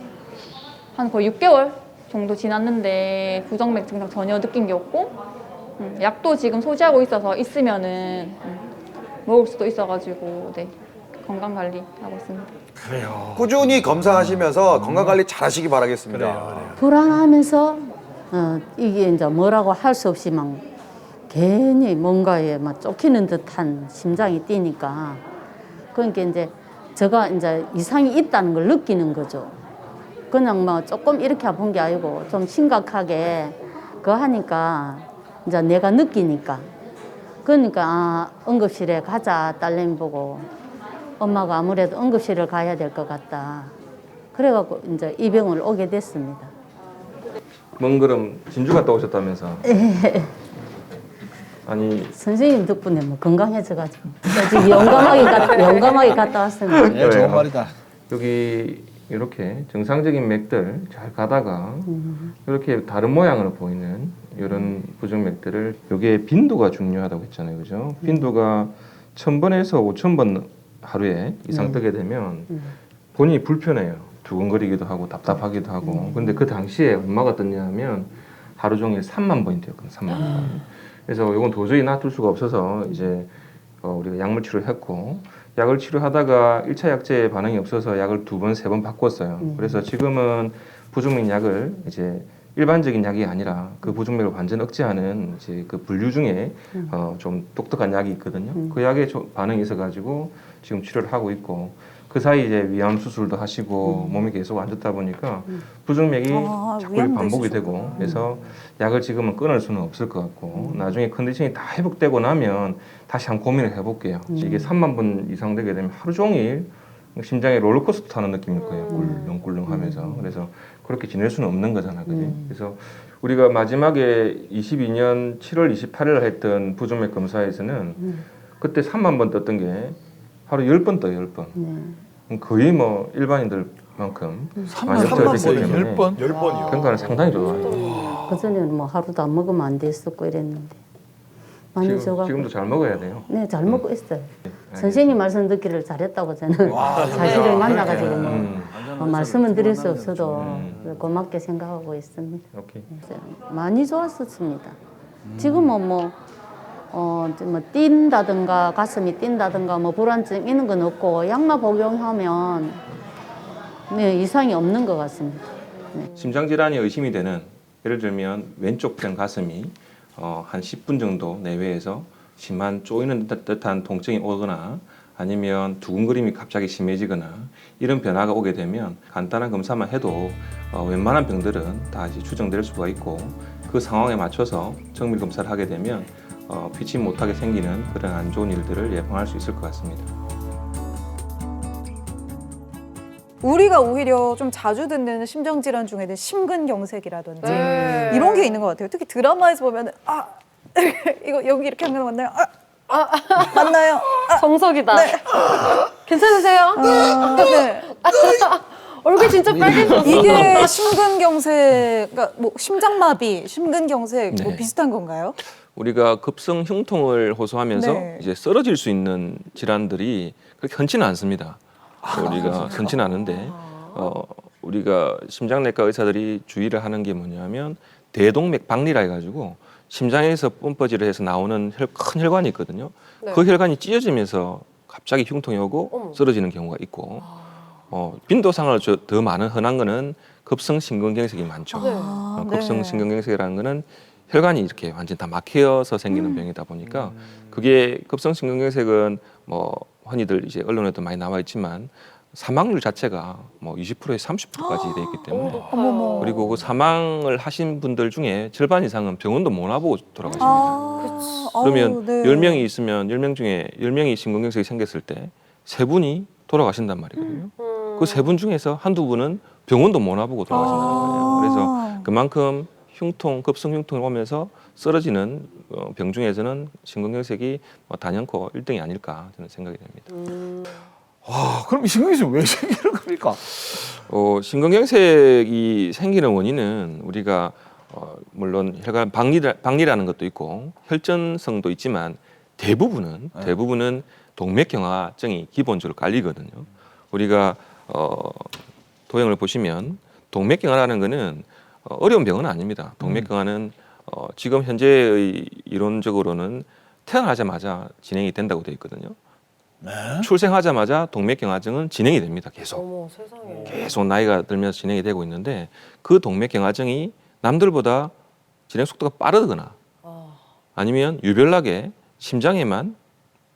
한 거의 6개월 정도 지났는데 부정맥 증상 전혀 느낀 게 없고 약도 지금 소지하고 있어서 있으면은 먹을 수도 있어가지고 네, 건강 관리 하고 있습니다. 그래요. 꾸준히 검사하시면서 건강관리 잘 하시기 바라겠습니다. 불안하면서 이게 이제 뭐라고 할 수 없이 막 괜히 뭔가에 막 쫓기는 듯한 심장이 뛰니까 그러니까 이제 제가 이제 이상이 있다는 걸 느끼는 거죠. 그냥 뭐 조금 이렇게 아픈 게 아니고 좀 심각하게 그거 하니까 이제 내가 느끼니까 그러니까 응급실에 가자 딸내미 보고 엄마가 아무래도 응급실을 가야 될 것 같다. 그래갖고 이제 이 병을 오게 됐습니다. 먼 걸음 진주 갔다 오셨다면서? 아니 선생님 덕분에 뭐 건강해져가지고 지금 용감하게 갔다 왔습니다. 네, 좋은 말이다. 여기 이렇게 정상적인 맥들 잘 가다가 이렇게 다른 모양으로 보이는 이런 부정맥들을 이게 빈도가 중요하다고 했잖아요, 그죠? 빈도가 1,000번에서 5,000번 하루에 이상 뜨게 되면 본인이 불편해요. 두근거리기도 하고 답답하기도 하고. 근데 그 당시에 얼마가 떴냐면 하루 종일 3만 번이 뛰었거든요. 3만 번. 그래서 이건 도저히 놔둘 수가 없어서 이제 우리가 약물 치료를 했고 약을 치료하다가 1차 약제에 반응이 없어서 약을 2번, 3번 바꿨어요. 그래서 지금은 부정맥 약을 이제 일반적인 약이 아니라 그 부정맥을 완전 억제하는 이제 그 분류 중에 좀 독특한 약이 있거든요. 그 약에 반응이 있어가지고 지금 치료를 하고 있고 그 사이 이제 위암 수술도 하시고 몸이 계속 안 좋다 보니까 부정맥이 자꾸 반복이 되고 그래서 약을 지금은 끊을 수는 없을 것 같고 나중에 컨디션이 다 회복되고 나면 다시 한번 고민을 해볼게요. 이게 3만 번 이상 되게 되면 하루 종일 심장에 롤러코스터 타는 느낌일 거예요. 꿀렁꿀렁하면서. 그래서 그렇게 지낼 수는 없는 거잖아, 그지? 그래서 우리가 마지막에 22년 7월 28일 했던 부정맥 검사에서는 그때 3만 번 떴던 게 하루 10번 떠요, 10번. 네. 거의 뭐 일반인들만큼 많이 3만 흡수가 되기 때문에 10번? 10번이요. 평가는 상당히 좋아요. 그전에는 뭐 하루도 안 먹으면 안 됐었고 이랬는데 많이 줘가지고. 지금도 잘 먹어야 돼요. 네, 잘 먹고 있어요. 선생님 말씀 듣기를 잘했다고 저는 사실을 만나가지고 뭐 말씀은 드릴 수 없어도 고맙게 생각하고 있습니다. 오케이. 많이 좋았었습니다. 지금은 뭐 뛴다든가 가슴이 뛴다든가 뭐 불안증 이런 건 없고 약만 복용하면 네, 이상이 없는 것 같습니다. 네. 심장 질환이 의심이 되는 예를 들면 왼쪽 편 가슴이 한 10분 정도 내외에서 심한 쪼이는 듯한 통증이 오거나 아니면 두근거림이 갑자기 심해지거나 이런 변화가 오게 되면 간단한 검사만 해도 웬만한 병들은 다 이제 추정될 수가 있고 그 상황에 맞춰서 정밀 검사를 하게 되면 피치 못하게 생기는 그런 안 좋은 일들을 예방할 수 있을 것 같습니다. 우리가 오히려 좀 자주 듣는 심장질환 중에는 심근경색이라든지 네. 이런 게 있는 것 같아요. 특히 드라마에서 보면 이거 여기 이렇게 한 거 맞나요? 맞나요? 정석이다. 괜찮으세요? 네. 얼굴 진짜 빨개졌어. 이게 심근경색, 그러니까 뭐 심장마비, 심근경색 뭐 네. 비슷한 건가요? 우리가 급성 흉통을 호소하면서 네. 이제 쓰러질 수 있는 질환들이 그렇게 흔치는 않습니다. 우리가 흔치는 않은데 우리가 심장내과 의사들이 주의를 하는 게 뭐냐면 대동맥 박리라 해가지고 심장에서 펌프질을 해서 나오는 큰 혈관이 있거든요. 네. 그 혈관이 찢어지면서 갑자기 흉통이 오고 쓰러지는 경우가 있고 빈도상으로 더 많은 흔한 거는 급성 심근경색이 많죠. 급성 심근경색이라는 거는 혈관이 이렇게 완전 다 막혀서 생기는 병이다 보니까 그게 급성 심근경색은 뭐 흔히들 이제 언론에도 많이 나와 있지만 사망률 자체가 뭐 20%에서 30%까지 돼 있기 때문에 그리고 그 사망을 하신 분들 중에 절반 이상은 병원도 못 와보고 돌아가십니다. 그러면 10명이 있으면 10명 중에 10명이 심근경색이 생겼을 때 3분이 돌아가신단 말이거든요. 그 3분 중에서 한두 분은 병원도 못 와보고 돌아가신다는 거예요. 그래서 그만큼 급성 흉통이 오면서 쓰러지는 병 중에서는 심근경색이 단연코 1등이 아닐까 저는 생각이 됩니다. 그럼 이 심근경색이 왜 생기는 겁니까? 심근경색이 생기는 원인은 우리가 물론 혈관 박리라는 것도 있고 혈전성도 있지만 대부분은 동맥경화증이 기본적으로 깔리거든요. 우리가 도형을 보시면 동맥경화라는 거는 어려운 병은 아닙니다. 동맥경화는 지금 현재의 이론적으로는 태어나자마자 진행이 된다고 되어 있거든요. 출생하자마자 동맥경화증은 진행이 됩니다. 계속. 어머 세상에. 계속 나이가 들면서 진행이 되고 있는데 그 동맥경화증이 남들보다 진행 속도가 빠르거나 아니면 유별나게 심장에만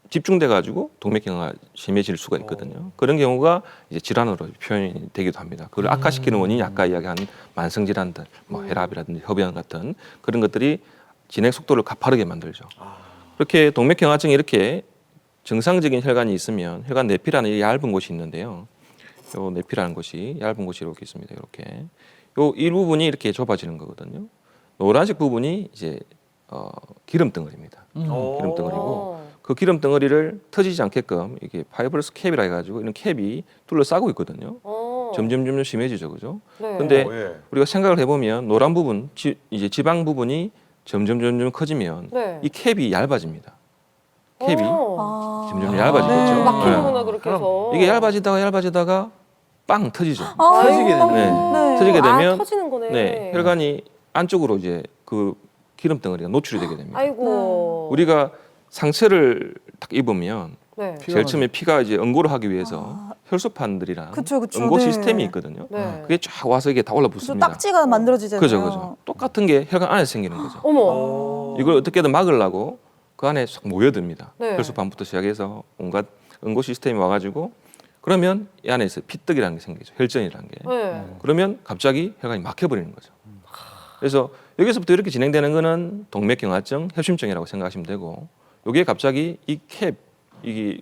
집중돼 가지고 동맥경화가 심해질 수가 있거든요. 그런 경우가 이제 질환으로 표현이 되기도 합니다. 그걸 악화시키는 원인이 아까 이야기한 만성 질환들, 뭐 혈압이라든지 흡연 같은 그런 것들이 진행 속도를 가파르게 만들죠. 그렇게 동맥경화증이 이렇게 정상적인 혈관이 있으면 혈관 내피라는 이 얇은 곳이 있는데요. 요 내피라는 곳이 얇은 곳이 이렇게 있습니다. 이렇게 요 일부분이 이렇게 좁아지는 거거든요. 노란색 부분이 이제 기름덩어리입니다. 기름덩어리고 그 기름덩어리를 터지지 않게끔 이게 파이브러스 캡이라 해가지고 이런 캡이 둘러싸고 있거든요. 점점 심해지죠, 그죠? 네. 근데 예. 우리가 생각을 해보면 노란 부분, 이제 지방 부분이 점점 커지면 네. 이 캡이 얇아집니다. 캡이 점점 얇아지겠죠. 네. 막히는구나 그렇게 해서. 이게 얇아지다가 빵 터지죠. 터지게 되는 네. 터지게 되면 터지는 거네. 네, 혈관이 안쪽으로 이제 그 기름 덩어리가 노출이 되게 됩니다. 아이고. 우리가 상처를 딱 입으면 네. 제일 처음에 피가 이제 응고를 하기 위해서 혈소판들이랑 그쵸, 응고 네. 시스템이 있거든요. 네. 그게 쫙 와서 이게 다 또 올라붙습니다. 딱지가 만들어지잖아요. 그죠. 똑같은 게 혈관 안에서 생기는 거죠. 어머. 이걸 어떻게든 막으려고 그 안에 쏙 모여듭니다. 네. 혈소판부터 시작해서 온갖 응고 시스템이 와가지고 그러면 이 안에서 피떡이라는 게 생기죠. 혈전이라는 게. 네. 그러면 갑자기 혈관이 막혀버리는 거죠. 그래서 여기서부터 이렇게 진행되는 거는 동맥경화증, 협심증이라고 생각하시면 되고 여기에 갑자기 이 캡, 이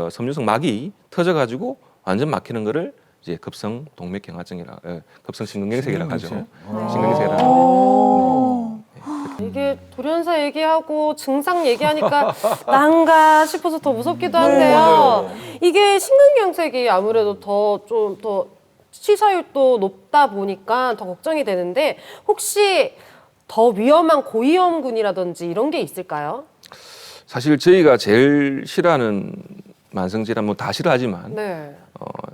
섬유성 막이 터져가지고 완전 막히는 거를 이제 급성 동맥경화증이라, 급성 심근경색이라고 하죠. 심근경색이라고. 이게 이렇게 돌연사 얘기하고 증상 얘기하니까 난가 싶어서 더 무섭기도 한데요. 이게 심근경색이 아무래도 좀 더 치사율도 높다 보니까 더 걱정이 되는데 혹시 더 위험한 고위험군이라든지 이런 게 있을까요? 사실 저희가 제일 싫어하는 만성질환, 뭐 다 싫어하지만 네.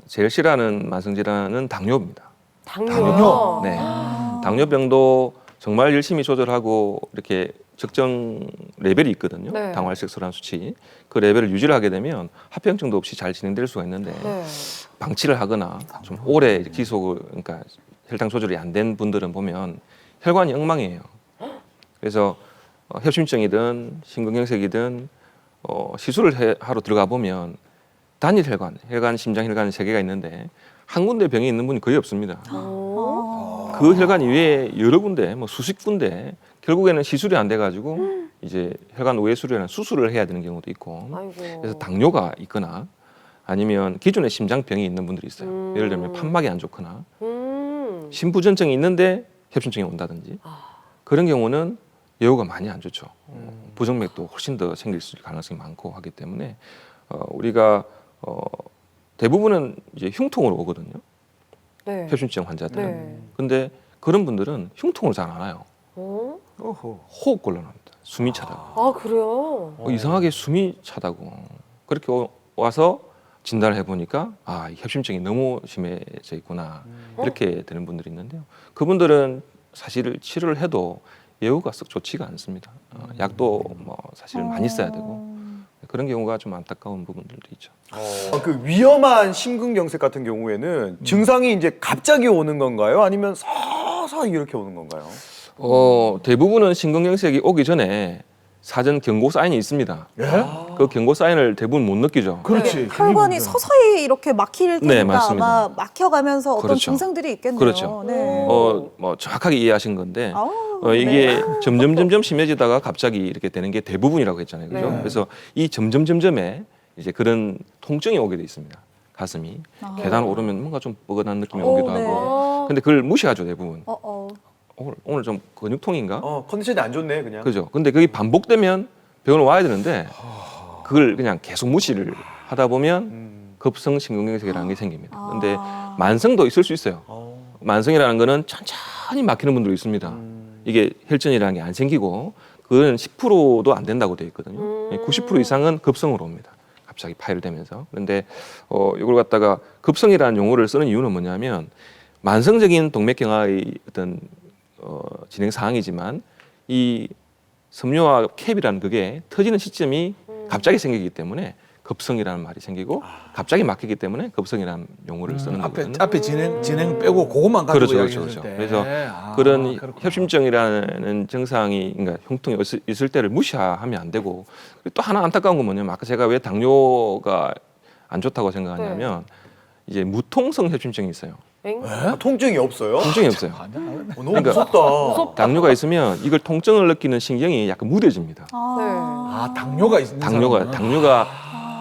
제일 싫어하는 만성질환은 당뇨입니다. 당뇨요? 네. 당뇨병도 정말 열심히 조절하고 이렇게 적정 레벨이 있거든요. 네. 당화혈색소란 수치. 그 레벨을 유지를 하게 되면 합병증도 없이 잘 진행될 수가 있는데 네. 방치를 하거나 좀 오래 기속을 그러니까 혈당 조절이 안 된 분들은 보면 혈관이 엉망이에요. 그래서 협심증이든 심근경색이든 시술을 하러 들어가 보면 단일 혈관, 심장 혈관 3개가 있는데 한 군데 병이 있는 분이 거의 없습니다. 그 혈관 이외에 여러 군데, 뭐 수십 군데 결국에는 시술이 안 돼가지고 이제 혈관 우회수술이라는 수술을 해야 되는 경우도 있고. 아이고. 그래서 당뇨가 있거나 아니면 기존에 심장병이 있는 분들이 있어요. 예를 들면 판막이 안 좋거나 심부전증이 있는데 협심증이 온다든지 그런 경우는 예후가 많이 안 좋죠. 부정맥도 훨씬 더 생길 가능성이 많고 하기 때문에 우리가 대부분은 이제 흉통으로 오거든요. 네. 협심증 환자들은. 네. 근데 그런 분들은 흉통을 잘 안 와요. 호흡 곤란합니다. 숨이 차다고. 아 그래요? 이상하게 숨이 차다고. 그렇게 와서 진단을 해보니까 이 협심증이 너무 심해져 있구나. 이렇게 되는 분들이 있는데요. 그분들은 사실 치료를 해도 예후가 썩 좋지가 않습니다. 약도 뭐 사실 많이 써야 되고 그런 경우가 좀 안타까운 부분들도 있죠. 그 위험한 심근경색 같은 경우에는 증상이 이제 갑자기 오는 건가요? 아니면 서서히 이렇게 오는 건가요? 대부분은 심근경색이 오기 전에 사전 경고 사인이 있습니다. 그 경고 사인을 대부분 못 느끼죠. 그렇지. 혈관이 서서히 이렇게 막힐 테니까 네, 맞습니다. 아마 막혀가면서 어떤 그렇죠. 증상들이 있겠네요. 그렇죠. 네. 뭐 정확하게 이해하신 건데 아우, 이게 점점 심해지다가 갑자기 이렇게 되는 게 대부분이라고 했잖아요. 그죠? 네. 그래서 이 점점점점에 이제 그런 통증이 오게 돼 있습니다. 가슴이 계단 오르면 뭔가 좀 뻐근한 느낌이 오기도 네. 하고. 근데 그걸 무시하죠, 대부분. 오늘 좀 근육통인가? 컨디션이 안 좋네 그냥. 그죠? 근데 그게 반복되면 병원을 와야 되는데 그걸 그냥 계속 무시를 하다 보면 급성 심근경색이라는 게 생깁니다. 근데 만성도 있을 수 있어요. 만성이라는 거는 천천히 막히는 분들도 있습니다. 이게 혈전이라는 게 안 생기고 그건 10%도 안 된다고 되어 있거든요. 90% 이상은 급성으로 옵니다. 갑자기 파열되면서. 그런데 이걸 갖다가 급성이라는 용어를 쓰는 이유는 뭐냐면 만성적인 동맥경화의 어떤 진행 사항이지만 이 섬유화 캡이라는 그게 터지는 시점이 갑자기 생기기 때문에 급성이라는 말이 생기고 갑자기 막히기 때문에 급성이라는 용어를 쓰는 거거든요. 앞에 진행 빼고 그것만 가지고 그렇죠. 이야기했을 때. 그래서 그런 그렇구나. 협심증이라는 증상이 그러니까 흉통이 있을 때를 무시하면 안 되고 그리고 또 하나 안타까운 건 뭐냐면 아까 제가 왜 당뇨가 안 좋다고 생각하냐면 이제 무통성 협심증이 있어요. 통증이 없어요? 통증이 없어요. 너무 그러니까 무섭다. 당뇨가 있으면 이걸 통증을 느끼는 신경이 약간 무뎌집니다. 당뇨가 있는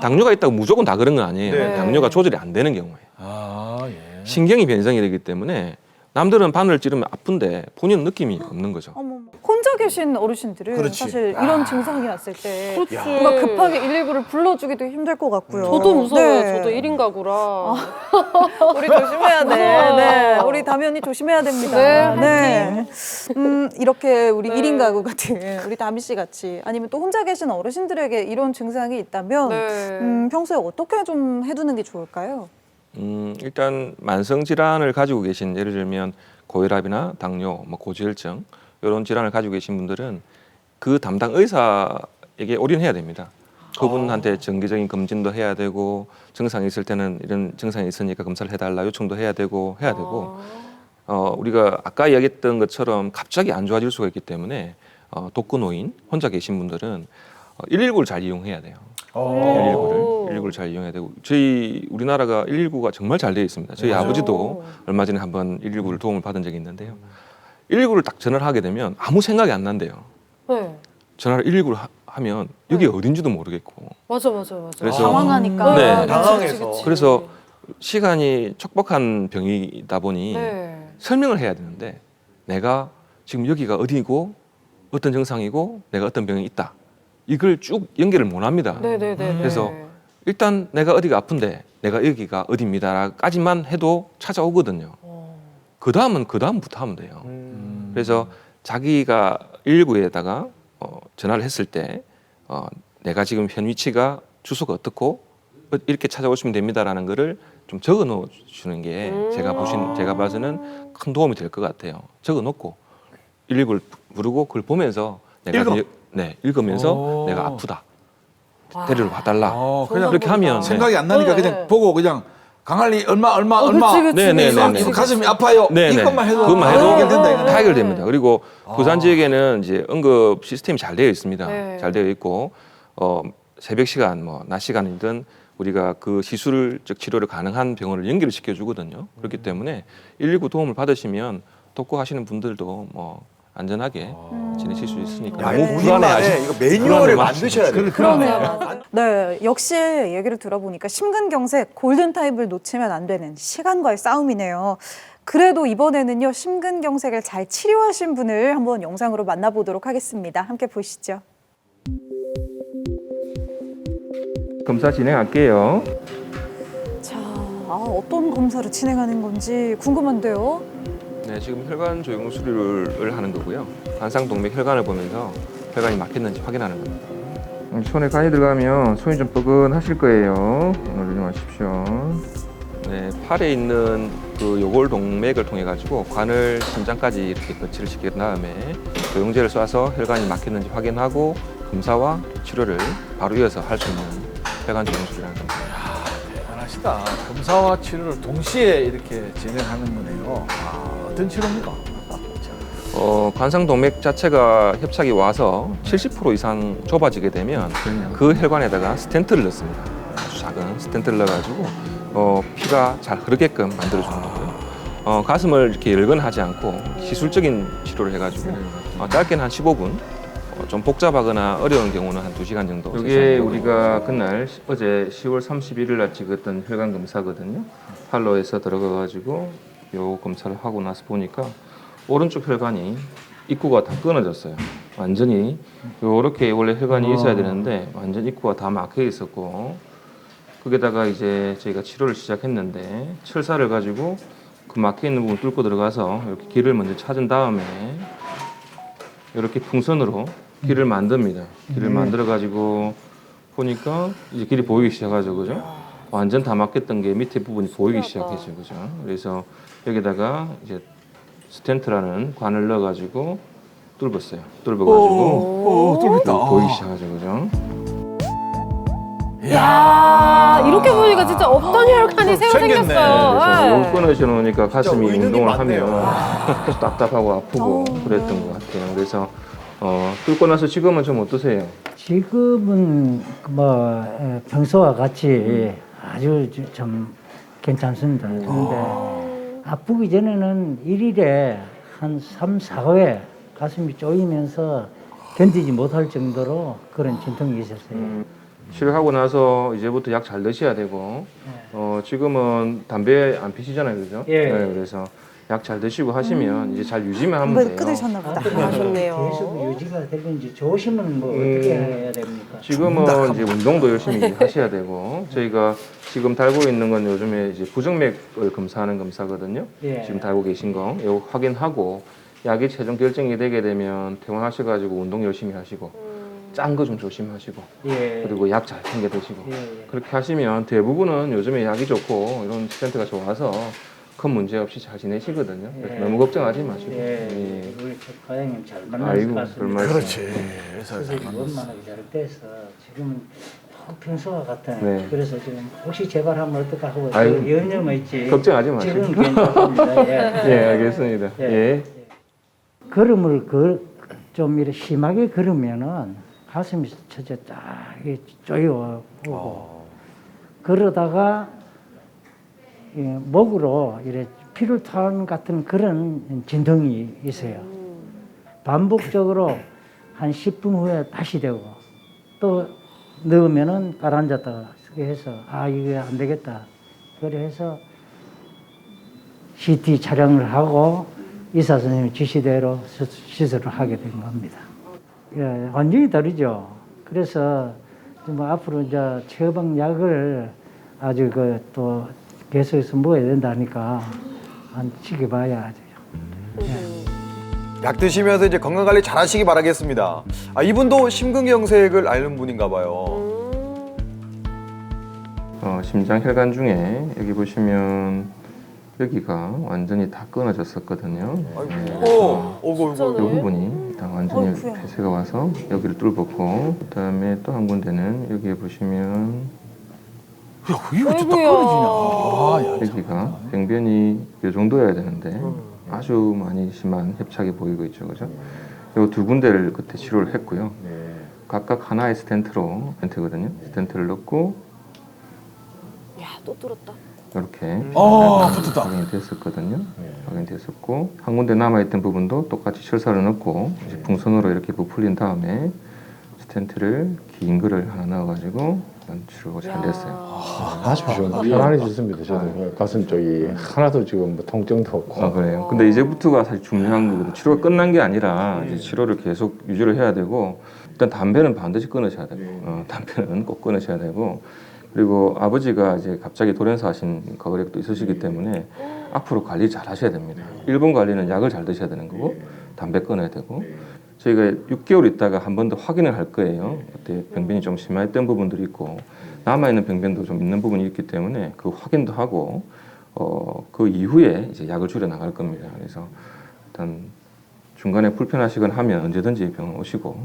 당뇨가 있다고 무조건 다 그런 건 아니에요. 네. 당뇨가 조절이 안 되는 경우에 예. 신경이 변성이 되기 때문에 남들은 바늘을 찌르면 아픈데 본인은 느낌이 없는 거죠. 어머, 혼자 계신 어르신들은 그렇지. 사실 이런 증상이 왔을 때 그렇지. 뭔가 급하게 119를 불러주기도 힘들 것 같고요. 저도 무서워요. 네. 저도 1인 가구라. 우리 조심해야 돼. 무서워요. 네, 우리 담연이 조심해야 됩니다. 네, 이렇게 우리 네. 1인 가구 같은 우리 다미 씨 같이 아니면 또 혼자 계신 어르신들에게 이런 증상이 있다면 네. 평소에 어떻게 좀 해두는 게 좋을까요? 일단 만성 질환을 가지고 계신 예를 들면 고혈압이나 당뇨, 뭐 고지혈증 이런 질환을 가지고 계신 분들은 그 담당 의사에게 올인해야 됩니다. 그분한테 정기적인 검진도 해야 되고 증상이 있을 때는 이런 증상이 있으니까 검사를 해달라 요청도 해야 되고 우리가 아까 이야기했던 것처럼 갑자기 안 좋아질 수가 있기 때문에 독거노인 혼자 계신 분들은 119를 잘 이용해야 돼요. 119를 잘 이용해야 되고 저희 우리나라가 119가 정말 잘 되어 있습니다. 저희 아버지도 얼마 전에 한번 119를 도움을 받은 적이 있는데요. 119를 딱 전화를 하게 되면 아무 생각이 안 난대요. 네. 전화를 119를 하면 여기 어딘지도 모르겠고 맞아. 그래서 당황하니까. 네. 당황해서. 어떤 증상이고 내가 어떤 병이 있다. 이걸 쭉 연결을 못 합니다. 네네네. 그래서 일단 내가 어디가 아픈데 내가 여기가 어디입니다까지만 해도 찾아오거든요. 그 다음부터 하면 돼요. 그래서 자기가 119에다가 전화를 했을 때 내가 지금 현 위치가 주소가 어떻고 이렇게 찾아오시면 됩니다라는 거를 좀 적어 놓으시는 게 제가 봐서는 큰 도움이 될 것 같아요. 적어 놓고 119를 부르고 그걸 보면서 내가 읽으면서 내가 아프다. 데리러 와달라. 그냥 그렇게 하면 생각이 안 나니까 네. 그냥 보고 그냥 강할리 얼마 그치. 네네네. 가슴이 아파요. 네네. 이것만 해도 그것만 해도 해결된다 이거네. 다 해결됩니다. 그리고 부산 지역에는 이제 응급 시스템이 잘 되어 있습니다. 네. 잘 되어 있고 새벽 시간, 낮 시간이든 우리가 그 시술적 치료를 가능한 병원을 연결을 시켜주거든요. 그렇기 때문에 119 도움을 받으시면 독거하시는 분들도 안전하게 지내실 수 있으니까 야, 너무 본인만의 불안해하시. 이거 매뉴얼을 만드셔야 돼요. 그러네요. 맞아요. 네, 역시 얘기를 들어보니까 심근경색 골든타임을 놓치면 안 되는 시간과의 싸움이네요. 그래도 이번에는요, 심근경색을 잘 치료하신 분을 한번 영상으로 만나보도록 하겠습니다. 함께 보시죠. 검사 진행할게요. 자, 어떤 검사를 진행하는 건지 궁금한데요. 네, 지금 혈관 조형 수리를 하는 거고요. 관상동맥 혈관을 보면서 혈관이 막혔는지 확인하는 겁니다. 손에 간이 들어가면 손이 좀 뻐근하실 거예요. 놀라지 마십시오. 네, 팔에 있는 그 요골 동맥을 통해 가지고 관을 심장까지 이렇게 거치를 시킨 다음에 조영제를 쏴서 혈관이 막혔는지 확인하고 검사와 치료를 바로 이어서 할 수 있는 혈관 조형 수리라는 겁니다. 대단하시다. 검사와 치료를 동시에 이렇게 진행하는 거네요. 어떤 치료입니까? 관상동맥 자체가 협착이 와서 70% 이상 좁아지게 되면 그 혈관에다가 스텐트를 넣습니다. 아주 작은 스텐트를 넣어가지고 피가 잘 흐르게끔 만들어주는 거고요. 가슴을 이렇게 열건하지 않고 시술적인 치료를 해가지고 짧게는 한 15분, 좀 복잡하거나 어려운 경우는 한 2시간 정도. 이게 우리가 그날 어제 10월 31일 날 찍었던 혈관 검사거든요. 팔로에서 들어가가지고 요 검사를 하고 나서 보니까 오른쪽 혈관이 입구가 다 끊어졌어요. 완전히 요렇게 원래 혈관이 있어야 되는데 완전 입구가 다 막혀 있었고, 거기다가 이제 저희가 치료를 시작했는데 철사를 가지고 그 막혀 있는 부분 뚫고 들어가서 이렇게 길을 먼저 찾은 다음에 이렇게 풍선으로 길을 만듭니다. 길을 만들어 가지고 보니까 이제 길이 보이기 시작하죠, 그죠? 완전 다 막혔던 게 밑에 부분이 보이기 시작했죠, 그죠? 그래서 여기다가 이제 스텐트라는 관을 넣어가지고 뚫었어요. 뚫어가지고 뚫었다. 보이기 시작하죠, 그죠? 야, 이렇게 보니까 진짜 없던 혈관이 새로 생겼네. 생겼어요. 그래서 네. 요 끊어져 놓으니까 가슴이 의능이 운동을 많네요. 하면 답답하고 아프고 그랬던 것 같아요. 그래서 뚫고 나서 지금은 좀 어떠세요? 지금은 평소와 같이 아주 좀 괜찮습니다. 그런데 아프기 전에는 일일에 한 3, 4회 가슴이 쪼이면서 견디지 못할 정도로 그런 진통이 있었어요. 치료하고 나서 이제부터 약 잘 드셔야 되고 지금은 담배 안 피시잖아요, 그죠? 예. 네, 그래서 약 잘 드시고 하시면 이제 잘 유지만 하면 돼요. 끊으셨나 보다. 하셨네요. 계속 유지가 되는지 조심은 어떻게 해야 됩니까? 지금은 이제 운동도 열심히 하셔야 되고, 저희가 지금 달고 있는 건 요즘에 이제 부정맥을 검사하는 검사거든요. 예. 지금 달고 계신 거 이거 확인하고 약이 최종 결정이 되게 되면 퇴원하셔가지고 운동 열심히 하시고 짠 거 좀 조심하시고 예. 그리고 약 잘 챙겨 드시고 예. 그렇게 하시면 대부분은 요즘에 약이 좋고 이런 스텐트가 좋아서 큰 문제 없이 잘 지내시거든요. 그래서 예. 너무 걱정하지 마시고. 예. 예. 우리 과장님 잘 만나서 아이고, 갔습니다. 별 말씀. 그렇지. 그래서 선생님이 원만하게 잘 돼서 지금은 꼭 평소와 같아요. 네. 그래서 지금 혹시 재발하면 어떨까 하고 아이고. 염려만 있지. 걱정하지 마시고. 지금 괜찮습니다. 예. 예, 알겠습니다. 예. 예. 걸음을 좀 이렇게 심하게 걸으면은 가슴이 첫째 딱 쪼여오고 그러다가 목으로 이렇게 피루탄 같은 그런 진통이 있어요. 반복적으로 한 10분 후에 다시 되고 또 넣으면은 가라앉았다가 해서 이게 안 되겠다. 그래 해서 CT 촬영을 하고 의사 선생님 지시대로 시술을 하게 된 겁니다. 예, 완전히 다르죠. 그래서 뭐 앞으로 이제 처방약을 아주 그 또 계속해서 먹어야 된다니까 한 지켜봐야 돼요. 약 드시면서 이제 건강 관리 잘 하시기 바라겠습니다. 아, 이분도 심근경색을 앓는 분인가 봐요. 심장 혈관 중에 여기 보시면 여기가 완전히 다 끊어졌었거든요. 이 부분이 다 완전히 폐쇄가 와서 여기를 뚫었고, 그다음에 또 한 군데는 여기에 보시면 이거 어떻게 딱 끊어지냐. 여기가 병변이 이 정도여야 되는데 아주 많이 심한 협착이 보이고 있죠, 그죠? 이 두 군데를 그때 치료를 했고요. 각각 하나의 스텐트거든요. 스텐트를 넣고 야, 또 뚫었다. 이렇게 붙었다. 확인이 됐었거든요. 확인됐었고 한 군데 남아있던 부분도 똑같이 철사를 넣고 이제 풍선으로 이렇게 부풀린 다음에 스텐트를 긴 거를 하나 넣어가지고 치료가 잘 됐어요. 아주 편안해졌습니다. 저도 가슴 쪽이 하나도 지금 뭐 통증도 없고. 그래요. 근데 이제부터가 사실 중요한 거거든요. 치료가 끝난 게 아니라 이제 치료를 계속 유지를 해야 되고, 일단 담배는 반드시 끊으셔야 되고, 담배는 꼭 끊으셔야 되고, 그리고 아버지가 이제 갑자기 돌연사하신 거력도 있으시기 때문에 앞으로 관리 잘 하셔야 됩니다. 1번 관리는 약을 잘 드셔야 되는 거고, 담배 끊어야 되고, 저희가 6개월 있다가 한 번 더 확인을 할 거예요. 그때 병변이 좀 심했던 부분들이 있고 남아있는 병변도 좀 있는 부분이 있기 때문에 그 확인도 하고 그 이후에 이제 약을 줄여 나갈 겁니다. 그래서 일단 중간에 불편하시거나 하면 언제든지 병원 오시고.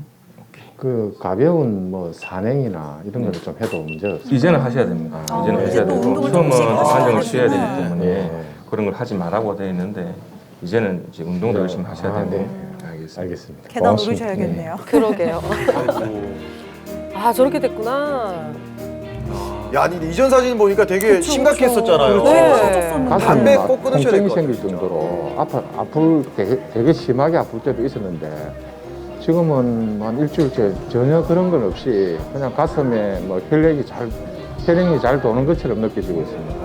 그 가벼운 뭐 산행이나 이런 거를 좀 해도 문제가 없어요. 이제는 하셔야 됩니다. 이제는 하셔야 되고 처음은 안정을 취해야 되기 때문에 그런 걸 하지 말라고 되어 있는데 이제는 이제 운동도 열심히 하셔야 되고. 알겠습니다. 계단 오르셔야겠네요. 그러게요. 아, 저렇게 됐구나. 야, 아니 이전 사진 보니까 되게 심각했었잖아요. 네. 담배 꼭 끊으셔야 될 통증이 것 생길 정도로 아플 되게 심하게 아플 때도 있었는데 지금은 한 일주일째 전혀 그런 건 없이 그냥 가슴에 뭐 혈액이 잘 도는 것처럼 느껴지고 있습니다.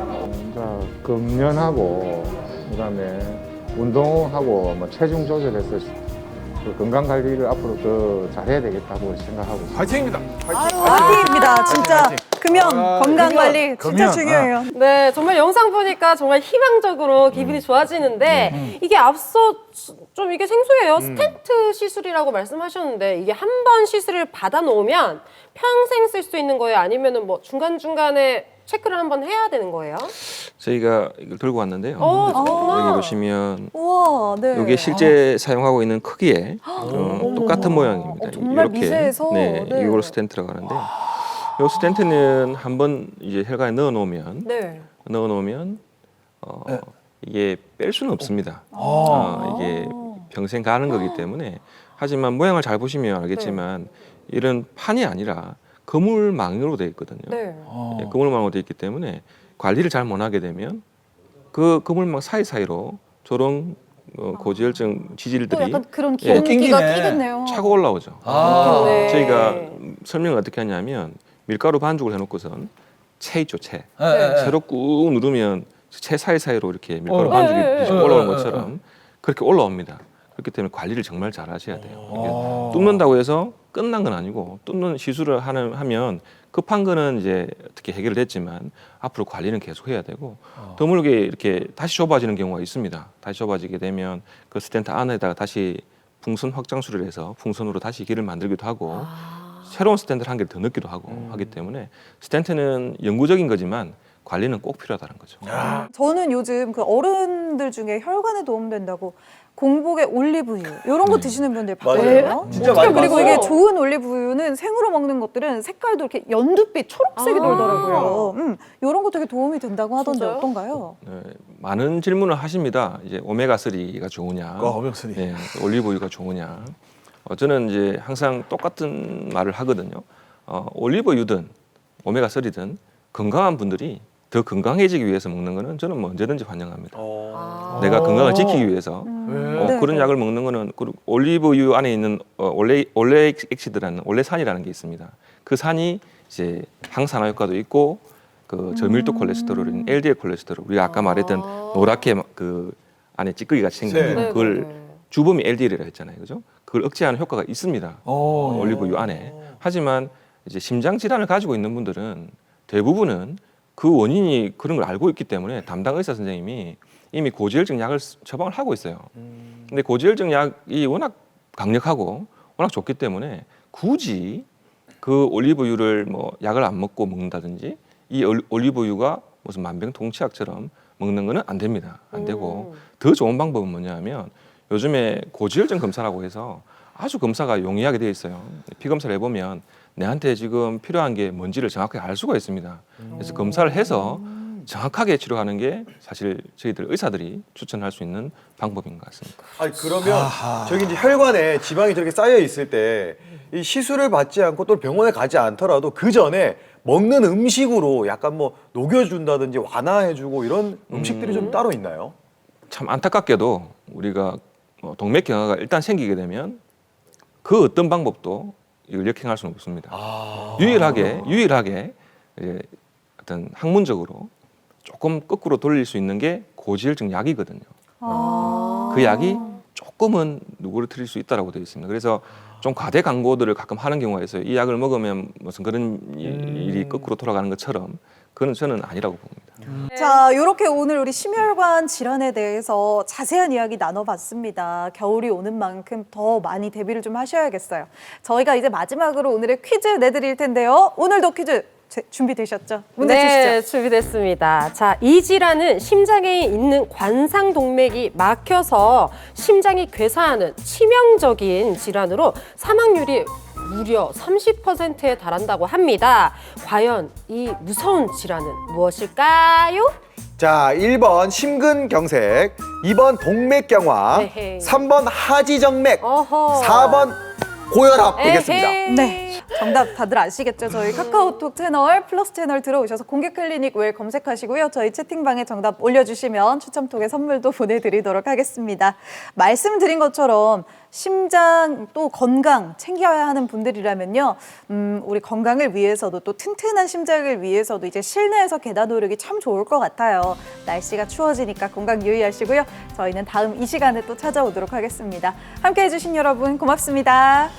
이제 금연하고 그다음에 운동하고 뭐 체중 조절해서 그 건강 관리를 앞으로 더 잘해야 되겠다고 생각하고 있습니다. 화이팅입니다. 화이팅입니다. 진짜 금연, 건강 관리 진짜 금연. 중요해요. 네, 정말 영상 보니까 정말 희망적으로 기분이 좋아지는데 이게 앞서 좀 이게 생소해요. 스텐트 시술이라고 말씀하셨는데 이게 한 번 시술을 받아 놓으면 평생 쓸 수 있는 거예요? 아니면은 뭐 중간중간에 체크를 한번 해야 되는 거예요? 저희가 이걸 들고 왔는데요. 그렇구나. 여기 보시면 우와, 네. 이게 실제 사용하고 있는 크기에 똑같은 모양입니다. 정말 이렇게. 미세해서. 네, 네. 이걸 스텐트라고 하는데 이 스텐트는 한번 이제 혈관에 넣어놓으면 네. 이게 뺄 수는 없습니다. 이게 평생 가는 거기 때문에. 하지만 모양을 잘 보시면 알겠지만 이런 판이 아니라 그물망으로 되어 있거든요. 네. 예, 그물망으로 되어 있기 때문에 관리를 잘 못하게 되면 그 그물망 사이사이로 저런 고지혈증 또 지질들이 약간 그런 예, 기운기가 낑기네. 튀겠네요. 차고 올라오죠. 네. 저희가 설명을 어떻게 하냐면 밀가루 반죽을 해놓고선 채 있죠, 채. 채로 꾹 누르면 채 사이사이로 이렇게 밀가루 반죽이 올라오는 것처럼 그렇게 올라옵니다. 그렇기 때문에 관리를 정말 잘 하셔야 돼요. 뚫는다고 해서 끝난 건 아니고 뚫는 시술을 하면 급한 거는 이제 어떻게 해결됐지만 앞으로 관리는 계속 해야 되고 드물게 이렇게 다시 좁아지는 경우가 있습니다. 다시 좁아지게 되면 그 스텐트 안에다가 다시 풍선 확장술을 해서 풍선으로 다시 길을 만들기도 하고 새로운 스텐트를 한 개를 더 넣기도 하고 하기 때문에 스텐트는 영구적인 거지만 관리는 꼭 필요하다는 거죠. 저는 요즘 그 어른들 중에 혈관에 도움된다고 공복에 올리브유 이런 거 드시는 분들 봤거든요. 진짜 많이 그리고 봤어요. 이게 좋은 올리브유는 생으로 먹는 것들은 색깔도 이렇게 연두빛 초록색이 돌더라고요. 이런 거 되게 도움이 된다고 하던데 진짜요? 어떤가요? 네, 많은 질문을 하십니다. 이제 오메가3가 좋으냐, 오메가3. 네, 올리브유가 좋으냐. 저는 이제 항상 똑같은 말을 하거든요. 올리브유든 오메가3든 건강한 분들이 더 건강해지기 위해서 먹는 거는 저는 뭐 언제든지 환영합니다. 내가 건강을 지키기 위해서 네, 그런 네. 약을 먹는 거는 올리브유 안에 있는 올레액시드라는 올레산이라는 게 있습니다. 그 산이 이제 항산화 효과도 있고 그 저밀도 콜레스테롤인 LDL 콜레스테롤 우리가 아까 말했던 노랗게 그 안에 찌꺼기 같이 생긴 네. 그걸 주범이 LDL이라 했잖아요, 그죠? 그걸 억제하는 효과가 있습니다. 올리브유 안에. 하지만 이제 심장 질환을 가지고 있는 분들은 대부분은 그 원인이 그런 걸 알고 있기 때문에 담당 의사 선생님이 이미 고지혈증 약을 처방을 하고 있어요. 근데 고지혈증 약이 워낙 강력하고 워낙 좋기 때문에 굳이 그 올리브유를 뭐 약을 안 먹고 먹는다든지 이 올리브유가 무슨 만병통치약처럼 먹는 거는 안 됩니다. 안 되고 더 좋은 방법은 뭐냐 하면 요즘에 고지혈증 검사라고 해서 아주 검사가 용이하게 되어 있어요. 피 검사를 해보면 내한테 지금 필요한 게 뭔지를 정확하게 알 수가 있습니다. 그래서 검사를 해서 정확하게 치료하는 게 사실 저희들 의사들이 추천할 수 있는 방법인 것 같습니다. 아니 그러면 저기 이제 혈관에 지방이 저렇게 쌓여 있을 때 이 시술을 받지 않고 또 병원에 가지 않더라도 그 전에 먹는 음식으로 약간 뭐 녹여준다든지 완화해주고 이런 음식들이 좀 따로 있나요? 참 안타깝게도 우리가 동맥경화가 일단 생기게 되면 그 어떤 방법도 이걸 역행할 수는 없습니다. 유일하게 이제 어떤 학문적으로 조금 거꾸로 돌릴 수 있는 게 고지혈증 약이거든요. 그 약이 조금은 누구를 틀릴 수 있다라고 되어 있습니다. 그래서 좀 과대 광고들을 가끔 하는 경우가 있어요. 이 약을 먹으면 무슨 그런 일이 거꾸로 돌아가는 것처럼 그건 저는 아니라고 봅니다. 자, 이렇게 오늘 우리 심혈관 질환에 대해서 자세한 이야기 나눠봤습니다. 겨울이 오는 만큼 더 많이 대비를 좀 하셔야겠어요. 저희가 이제 마지막으로 오늘의 퀴즈 내드릴 텐데요. 오늘도 퀴즈 준비되셨죠? 문제 네, 주시죠. 준비됐습니다. 자, 이 질환은 심장에 있는 관상동맥이 막혀서 심장이 괴사하는 치명적인 질환으로 사망률이 무려 30%에 달한다고 합니다. 과연 이 무서운 질환은 무엇일까요? 자, 1번 심근경색, 2번 동맥경화, 에헤이. 3번 하지정맥, 어허. 4번 고혈압 되겠습니다. 에헤이. 네, 정답 다들 아시겠죠? 저희 카카오톡 채널 플러스 채널 들어오셔서 공개 클리닉 웰 검색하시고요. 저희 채팅방에 정답 올려주시면 추첨통에 선물도 보내드리도록 하겠습니다. 말씀드린 것처럼 심장 또 건강 챙겨야 하는 분들이라면요. 우리 건강을 위해서도 또 튼튼한 심장을 위해서도 이제 실내에서 계단 오르기 참 좋을 것 같아요. 날씨가 추워지니까 건강 유의하시고요. 저희는 다음 이 시간에 또 찾아오도록 하겠습니다. 함께해 주신 여러분 고맙습니다.